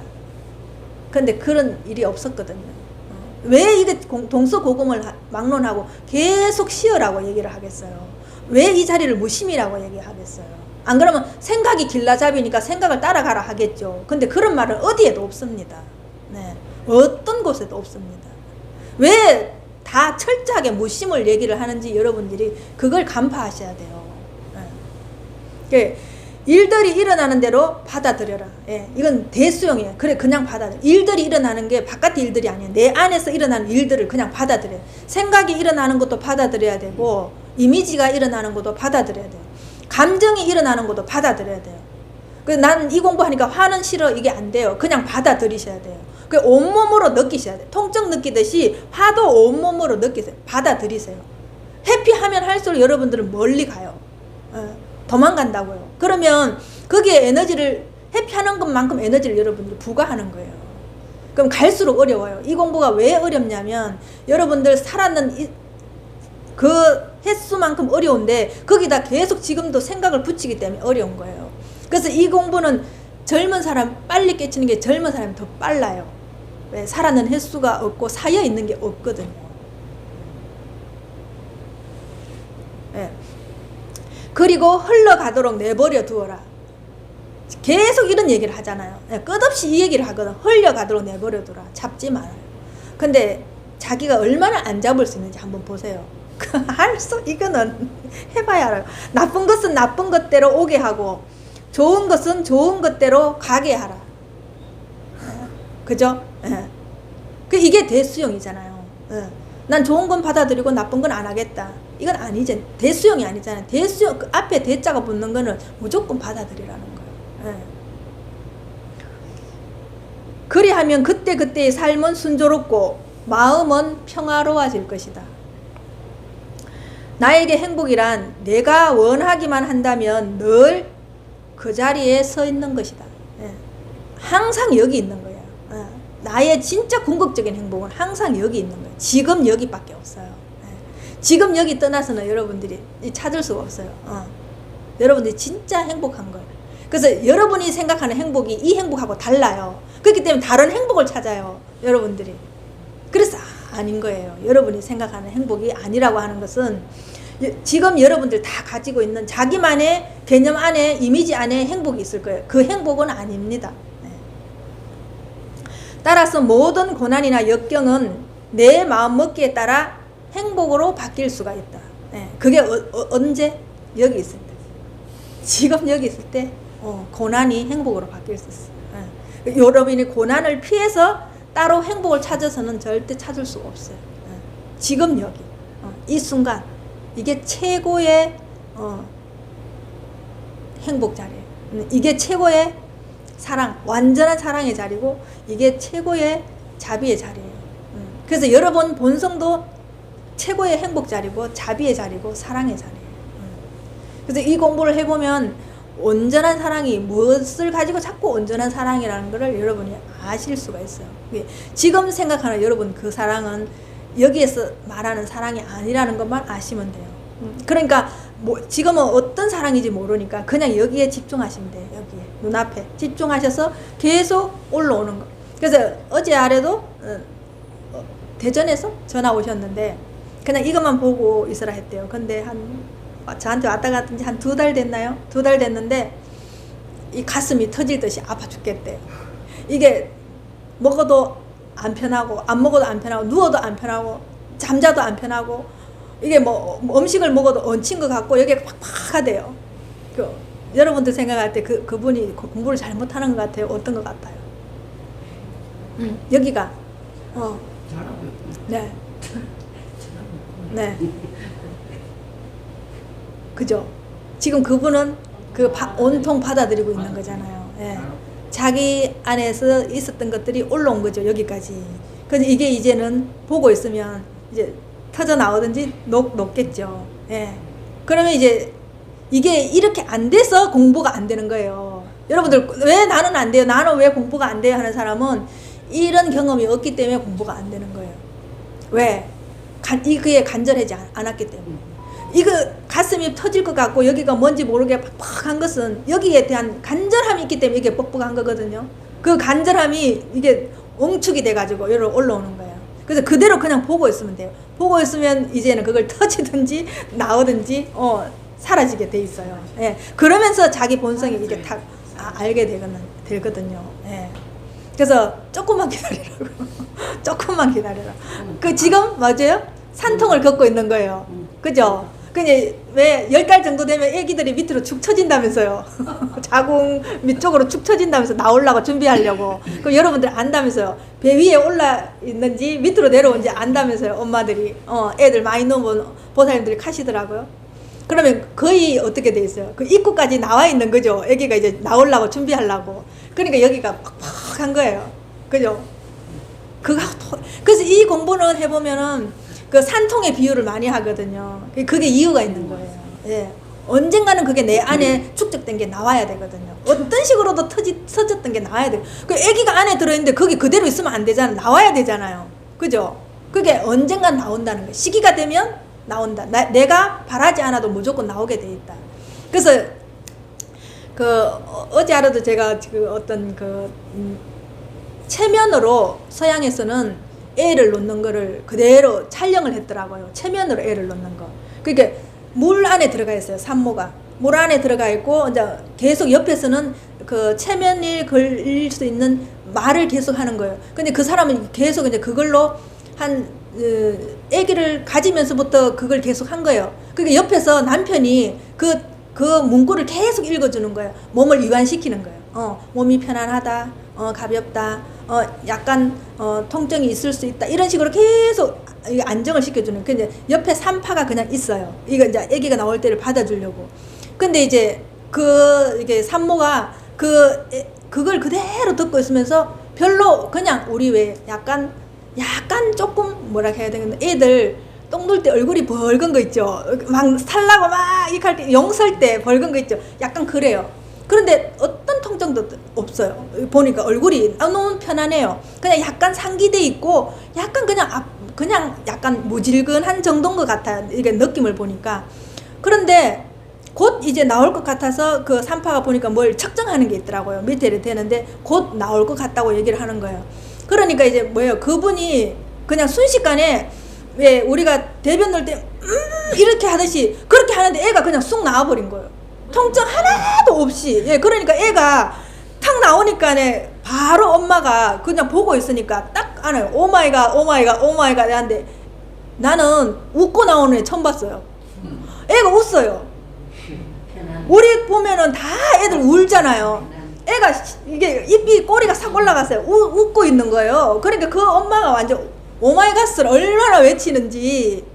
근데 그런 일이 없었거든요. 왜 이게 동서고금을 막론하고 계속 쉬어라고 얘기를 하겠어요? 왜 이 자리를 무심이라고 얘기하겠어요? 안 그러면 생각이 길라잡이니까 생각을 따라가라 하겠죠. 근데 그런 말은 어디에도 없습니다. 네. 어떤 곳에도 없습니다. 왜 다 철저하게 무심을 얘기를 하는지 여러분들이 그걸 간파하셔야 돼요. 네. 일들이 일어나는 대로 받아들여라. 예, 이건 대수용이에요. 그래, 그냥 받아들여. 일들이 일어나는 게 바깥의 일들이 아니에요. 내 안에서 일어나는 일들을 그냥 받아들여요. 생각이 일어나는 것도 받아들여야 되고, 이미지가 일어나는 것도 받아들여야 돼요. 감정이 일어나는 것도 받아들여야 돼요. 난 이 공부하니까 화는 싫어, 이게 안 돼요. 그냥 받아들이셔야 돼요. 온몸으로 느끼셔야 돼요. 통증 느끼듯이 화도 온몸으로 느끼세요. 받아들이세요. 해피하면 할수록 여러분들은 멀리 가요. 도망간다고요. 그러면 거기에 에너지를, 해피하는 것만큼 에너지를 여러분들이 부과하는 거예요. 그럼 갈수록 어려워요. 이 공부가 왜 어렵냐면 여러분들 살았는 그 횟수만큼 어려운데 거기다 계속 지금도 생각을 붙이기 때문에 어려운 거예요. 그래서 이 공부는 젊은 사람 빨리 깨치는 게 젊은 사람이 더 빨라요. 왜? 살았는 횟수가 없고 쌓여 있는 게 없거든요. 네. 그리고 흘러가도록 내버려 두어라. 계속 이런 얘기를 하잖아요. 끝없이 이 얘기를 하거든. 흘러가도록 내버려 두라. 잡지 말아요. 근데 자기가 얼마나 안 잡을 수 있는지 한번 보세요. 이거는 해봐야 알아요. 나쁜 것은 나쁜 것대로 오게 하고, 좋은 것은 좋은 것대로 가게 하라. 그죠? 이게 대수용이잖아요. 난 좋은 건 받아들이고 나쁜 건 안 하겠다. 이건 아니지. 대수용이 아니잖아요. 대수용, 그 앞에 대자가 붙는 거는 무조건 받아들이라는 거예요. 그리하면 그때그때의 삶은 순조롭고 마음은 평화로워질 것이다. 나에게 행복이란 내가 원하기만 한다면 늘 그 자리에 서 있는 것이다. 항상 여기 있는 거예요. 나의 진짜 궁극적인 행복은 항상 여기 있는 거예요. 지금 여기밖에 없어요. 지금 여기 떠나서는 여러분들이 찾을 수가 없어요. 여러분들이 진짜 행복한 거예요. 그래서 여러분이 생각하는 행복이 이 행복하고 달라요. 그렇기 때문에 다른 행복을 찾아요. 여러분들이. 그래서 아닌 거예요. 여러분이 생각하는 행복이 아니라고 하는 것은 지금 여러분들 다 가지고 있는 자기만의 개념 안에, 이미지 안에 행복이 있을 거예요. 그 행복은 아닙니다. 따라서 모든 고난이나 역경은 내 마음 먹기에 따라 행복으로 바뀔 수가 있다. 그게 언제? 여기 있을 때. 지금 여기 있을 때 고난이 행복으로 바뀔 수 있어요. 여러분이 고난을 피해서 따로 행복을 찾아서는 절대 찾을 수가 없어요. 지금 여기 이 순간 이게 최고의 행복 자리예요. 이게 최고의 사랑, 완전한 사랑의 자리고 이게 최고의 자비의 자리예요. 그래서 여러분 본성도 최고의 행복 자리고 자비의 자리고 사랑의 자리예요. 그래서 이 공부를 해보면 온전한 사랑이 무엇을 가지고 자꾸 온전한 사랑이라는 것을 여러분이 아실 수가 있어요. 지금 생각하는 여러분 그 사랑은 여기에서 말하는 사랑이 아니라는 것만 아시면 돼요. 그러니까 지금은 어떤 사랑인지 모르니까 그냥 여기에 집중하시면 돼요. 여기에 눈앞에 집중하셔서 계속 올라오는 거. 그래서 어제 아래도 대전에서 전화 오셨는데 그냥 이것만 보고 있으라 했대요. 근데 저한테 왔다 갔던 지 한 2달 됐나요? 2달 됐는데 이 가슴이 터질 듯이 아파 죽겠대요. 이게 먹어도 안 편하고 안 먹어도 안 편하고 누워도 안 편하고 잠자도 안 편하고 이게 뭐 음식을 먹어도 얹힌 것 같고 여기가 팍팍하대요. 여러분들 생각할 때 그분이 공부를 잘못하는 것 같아요? 어떤 것 같아요? 여기가 잘하고 있구나. 네. 네. 그죠? 지금 그분은 온통 받아들이고 있는 거잖아요. 예. 자기 안에서 있었던 것들이 올라온 거죠. 여기까지. 그래서 이게 이제는 보고 있으면 이제 터져 나오든지 녹겠죠. 예. 그러면 이제 이게 이렇게 안 돼서 공부가 안 되는 거예요. 여러분들 왜 나는 안 돼요? 나는 왜 공부가 안 돼요? 하는 사람은 이런 경험이 없기 때문에 공부가 안 되는 거예요. 왜? 그게 간절하지 않았기 때문에. 이거 가슴이 터질 것 같고 여기가 뭔지 모르게 팍팍한 것은 여기에 대한 간절함이 있기 때문에 이게 뻑뻑한 거거든요. 그 간절함이 이게 엉축이 돼가지고 여기로 올라오는 거예요. 그래서 그대로 그냥 보고 있으면 돼요. 보고 있으면 이제는 그걸 터지든지 나오든지 사라지게 돼 있어요. 예. 그러면서 자기 본성이 이게 다 알게 되거든요. 예. 그래서 조금만 기다리라고. 조금만 기다려라. 그 지금 맞아요? 산통을 겪고 있는 거예요. 그죠? 근데 왜 10달 정도 되면 애기들이 밑으로 축 처진다면서요. 자궁 밑쪽으로 축 처진다면서 나오려고 준비하려고. 그럼 여러분들 안다면서요. 배 위에 올라 있는지 밑으로 내려온지 안다면서요. 엄마들이. 애들 많이 놓으면 보살님들이 가시더라고요. 그러면 거의 어떻게 돼 있어요? 그 입구까지 나와 있는 거죠. 애기가 이제 나오려고 준비하려고. 그러니까 여기가 팍팍한 거예요. 그죠? 그래서 이 공부는 해보면은 그 산통의 비유를 많이 하거든요. 그게 이유가 있는 거예요. 예. 언젠가는 그게 내 안에 축적된 게 나와야 되거든요. 어떤 식으로도 터졌던 게 나와야 돼요. 그 애기가 안에 들어있는데 거기 그대로 있으면 안 되잖아요. 나와야 되잖아요. 그죠? 그게 언젠간 나온다는 거예요. 시기가 되면 나온다. 내가 바라지 않아도 무조건 나오게 돼 있다. 그래서 어제 하루도 제가 어떤 체면으로 서양에서는 애를 놓는 거를 그대로 촬영을 했더라고요. 체면으로 애를 놓는 거. 그러니까 물 안에 들어가 있어요. 산모가 물 안에 들어가 있고 이제 계속 옆에서는 그 체면이 걸릴 수 있는 말을 계속 하는 거예요. 근데 그 사람은 계속 이제 그걸로 아기를 가지면서부터 그걸 계속 한 거예요. 그러니까 옆에서 남편이 그 문구를 계속 읽어주는 거예요. 몸을 이완시키는 거예요. 몸이 편안하다. 가볍다. 약간 통증이 있을 수 있다. 이런 식으로 계속 안정을 시켜주는. 근데 옆에 산파가 그냥 있어요. 이거 이제 아기가 나올 때를 받아주려고. 근데 이제 이게 산모가 그걸 그대로 듣고 있으면서 별로 그냥 우리 왜 약간 조금 뭐라 해야 되겠는데 애들 똥 눌 때 얼굴이 벌건 거 있죠. 막 살라고 막 이렇게 할 때 용설 때 벌건 거 있죠. 약간 그래요. 그런데 어떤 통증도 없어요. 보니까 얼굴이 너무 편안해요. 그냥 약간 상기돼 있고 약간 그냥 약간 무질근한 정도인 것 같아요. 이게 느낌을 보니까. 그런데 곧 이제 나올 것 같아서 그 산파가 보니까 뭘 측정하는 게 있더라고요. 밑에 이렇게 되는데 곧 나올 것 같다고 얘기를 하는 거예요. 그러니까 이제 뭐예요? 그분이 그냥 순식간에 왜 우리가 대변 넣을 때 이렇게 하듯이 그렇게 하는데 애가 그냥 쑥 나와버린 거예요. 통증 하나도 없이. 예, 그러니까 애가 탁 나오니까 바로 엄마가 그냥 보고 있으니까 딱 알아요. 오마이갓 하는데 나는 웃고 나오는 애 처음 봤어요. 애가 웃어요. 우리 보면은 다 애들 울잖아요. 애가 이게 입이 꼬리가 싹 올라갔어요. 웃고 있는 거예요. 그러니까 그 엄마가 완전 오마이갓을 얼마나 외치는지.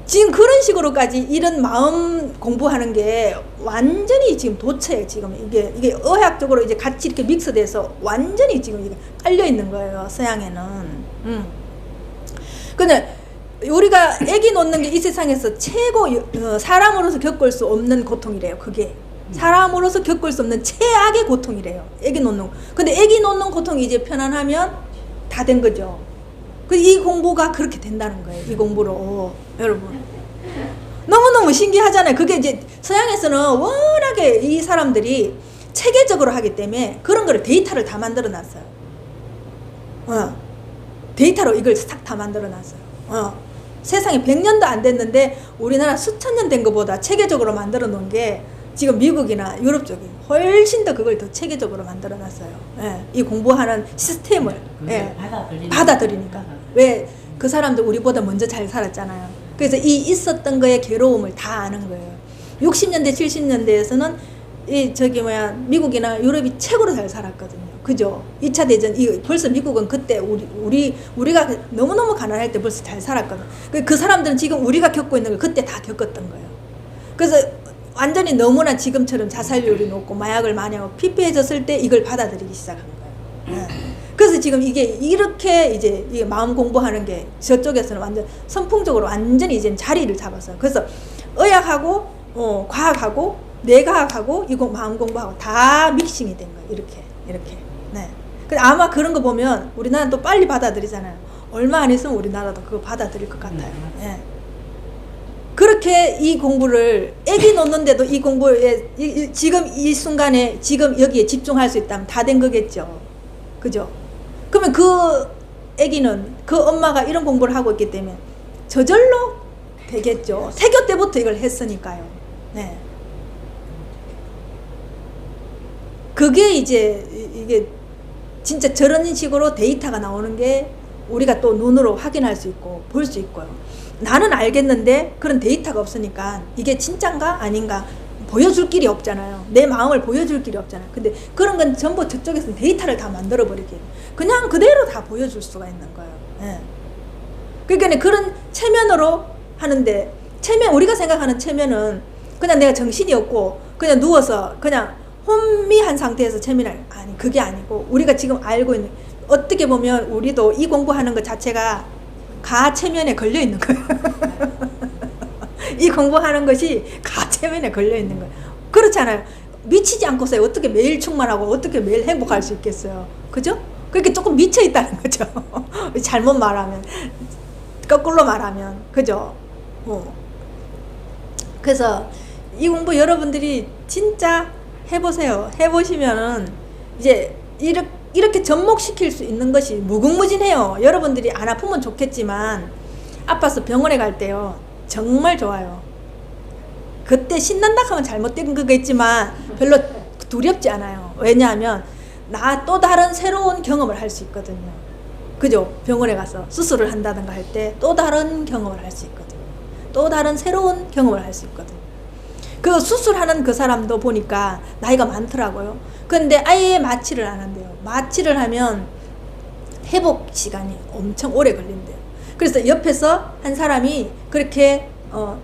지금 그런 식으로까지 이런 마음 공부하는 게 완전히 지금 도처에 지금 이게 의학적으로 이제 같이 이렇게 믹스돼서 완전히 지금 이게 깔려 있는 거예요. 서양에는. 근데 우리가 아기 놓는 게 이 세상에서 최고 사람으로서 겪을 수 없는 고통이래요. 그게 사람으로서 겪을 수 없는 최악의 고통이래요. 아기 놓는. 근데 아기 놓는 고통이 이제 편안하면 다 된 거죠. 이 공부가 그렇게 된다는 거예요. 이 공부로. 여러분. 너무너무 신기하잖아요. 그게 이제 서양에서는 워낙에 이 사람들이 체계적으로 하기 때문에 그런 거를 데이터를 다 만들어 놨어요. 데이터로 이걸 싹 다 만들어 놨어요. 세상에 100년도 안 됐는데 우리나라 수천 년 된 것보다 체계적으로 만들어 놓은 게 지금 미국이나 유럽 쪽이 훨씬 더 그걸 더 체계적으로 만들어 놨어요. 예, 이 공부하는 시스템을 받아들이니까. 왜 그 사람들 우리보다 먼저 잘 살았잖아요. 그래서 이 있었던 거의 괴로움을 다 아는 거예요. 60년대, 70년대에서는 미국이나 유럽이 최고로 잘 살았거든요. 그죠? 2차 대전, 벌써 미국은 그때 우리가 너무너무 가난할 때 벌써 잘 살았거든. 그 사람들은 지금 우리가 겪고 있는 걸 그때 다 겪었던 거예요. 그래서 완전히 너무나 지금처럼 자살률이 높고 마약을 많이 하고 피폐해졌을 때 이걸 받아들이기 시작한 거예요. 그래서 지금 이렇게 이제 마음 공부하는 게 저쪽에서는 완전 선풍적으로 완전히 이제 자리를 잡았어요. 그래서 의학하고 과학하고 뇌과학하고 마음 공부하고 다 믹싱이 된 거예요. 이렇게. 네. 아마 그런 거 보면 우리나라는 또 빨리 받아들이잖아요. 얼마 안 있으면 우리나라도 그거 받아들일 것 같아요. 네. 그렇게 이 공부를 애기 놓는데도 이 공부에 지금 이 순간에 지금 여기에 집중할 수 있다면 다 된 거겠죠. 그죠? 그러면 그 애기는 그 엄마가 이런 공부를 하고 있기 때문에 저절로 되겠죠. 태교 때부터 이걸 했으니까요. 네. 그게 이게 진짜 저런 식으로 데이터가 나오는 게 우리가 또 눈으로 확인할 수 있고 볼 수 있고요. 나는 알겠는데 그런 데이터가 없으니까 이게 진짠가 아닌가 보여줄 길이 없잖아요. 내 마음을 보여줄 길이 없잖아요. 근데 그런 건 전부 저쪽에서는 데이터를 다 만들어버리게 그냥 그대로 다 보여줄 수가 있는 거예요. 예. 그러니까 그런 체면으로 하는데 우리가 생각하는 체면은 그냥 내가 정신이 없고 그냥 누워서 그냥 혼미한 상태에서 체면을 아니 그게 아니고 우리가 지금 알고 있는 어떻게 보면 우리도 이 공부하는 것 자체가 가체면에 걸려 있는 거예요. 이 공부하는 것이 가체면에 걸려 있는 거예요. 그렇잖아요. 미치지 않고서 어떻게 매일 충만하고 어떻게 매일 행복할 수 있겠어요. 그죠? 그렇게 조금 미쳐 있다는 거죠. 잘못 말하면 거꾸로 말하면 그죠? 그래서 이 공부 여러분들이 진짜 해보세요. 해보시면은 이제 이렇게 접목시킬 수 있는 것이 무궁무진해요. 여러분들이 안 아프면 좋겠지만 아파서 병원에 갈 때요 정말 좋아요. 그때 신난다 하면 잘못된 거겠지만 별로 두렵지 않아요. 왜냐하면 나 또 다른 새로운 경험을 할 수 있거든요. 그죠? 병원에 가서 수술을 한다든가 할 때 또 다른 경험을 할 수 있거든요. 또 다른 새로운 경험을 할 수 있거든요. 그 수술하는 그 사람도 보니까 나이가 많더라고요. 근데 아예 마취를 안 한대요. 마취를 하면 회복 시간이 엄청 오래 걸린대요. 그래서 옆에서 한 사람이 그렇게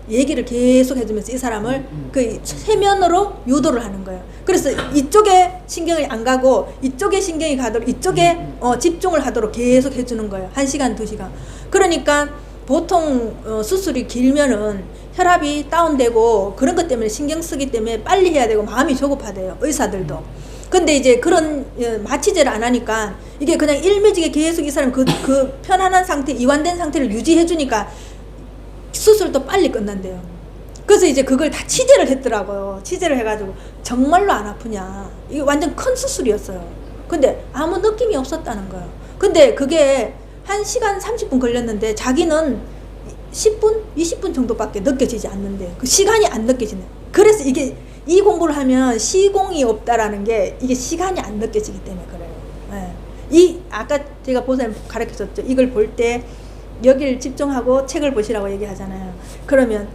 얘기를 계속 해주면서 이 사람을 그 최면으로 유도를 하는 거예요. 그래서 이쪽에 신경이 안 가고 이쪽에 신경이 가도록 이쪽에 집중을 하도록 계속 해주는 거예요. 1시간, 2시간. 그러니까 보통 수술이 길면은 혈압이 다운되고 그런 것 때문에 신경 쓰기 때문에 빨리 해야 되고 마음이 조급하대요. 의사들도. 근데 이제 그런 마취제를 안 하니까 이게 그냥 일매지게 계속 이 사람 그 편안한 상태, 이완된 상태를 유지해 주니까 수술도 빨리 끝난대요. 그래서 이제 그걸 다 취재를 했더라고요. 취재를 해가지고 정말로 안 아프냐. 이게 완전 큰 수술이었어요. 근데 아무 느낌이 없었다는 거예요. 근데 그게 1시간 30분 걸렸는데 자기는 10분, 20분 정도밖에 느껴지지 않는데 그 시간이 안 느껴지네. 그래서 이게 이 공부를 하면 시공이 없다라는 게 이게 시간이 안 느껴지기 때문에 그래요. 네. 아까 제가 보선생님 가르쳐줬죠. 이걸 볼 때 여기를 집중하고 책을 보시라고 얘기하잖아요. 그러면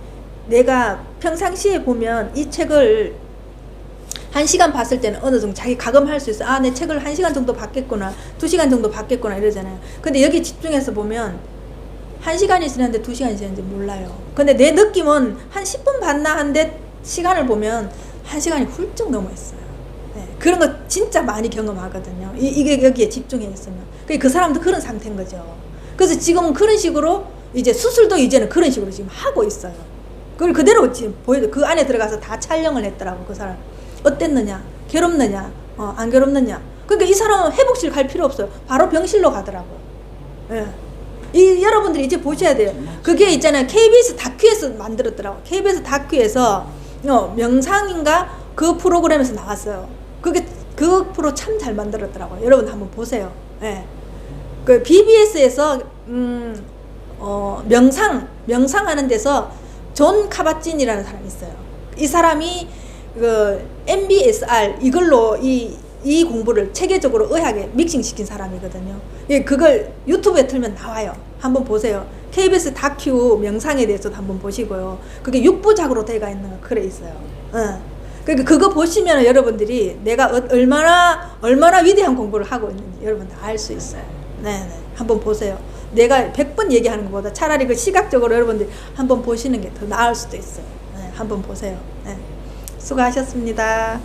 내가 평상시에 보면 이 책을 1시간 봤을 때는 어느 정도 자기 가감할 수 있어. 아, 내 책을 1시간 정도 봤겠구나. 2시간 정도 봤겠구나. 이러잖아요. 근데 여기 집중해서 보면 1시간이 지났는데 2시간이 지났는지 몰라요. 근데 내 느낌은 한 10분 봤나 한데 시간을 보면 1시간이 훌쩍 넘어있어요. 네. 그런 거 진짜 많이 경험하거든요. 이게 여기에 집중해 있으면. 그 사람도 그런 상태인 거죠. 그래서 지금은 그런 식으로 이제 수술도 이제는 그런 식으로 지금 하고 있어요. 그걸 그대로 지금 보여줘. 그 안에 들어가서 다 촬영을 했더라고. 그 사람. 어땠느냐? 괴롭느냐? 안 괴롭느냐? 그러니까 이 사람은 회복실 갈 필요 없어요. 바로 병실로 가더라고. 예. 여러분들이 이제 보셔야 돼요. 그게 있잖아요. KBS 다큐에서 만들었더라고. KBS 다큐에서 명상인가 그 프로그램에서 나왔어요. 그 프로 참 잘 만들었더라고요. 여러분 한번 보세요. 예. 그 BBS에서 명상하는 데서 존 카바찐이라는 사람이 있어요. 이 사람이 그 MBSR 이걸로 이 공부를 체계적으로 의학에 믹싱시킨 사람이거든요. 예, 그걸 유튜브에 틀면 나와요. 한번 보세요. KBS 다큐 명상에 대해서도 한번 보시고요. 그게 6부작으로 되어 있는 거 그래 있어요. 그러니까 그거 보시면 여러분들이 내가 얼마나 위대한 공부를 하고 있는지 여러분들 알 수 있어요. 네네. 한번 보세요. 내가 100번 얘기하는 것보다 차라리 그 시각적으로 여러분들이 한번 보시는 게 더 나을 수도 있어요. 네, 한번 보세요. 네. 수고하셨습니다.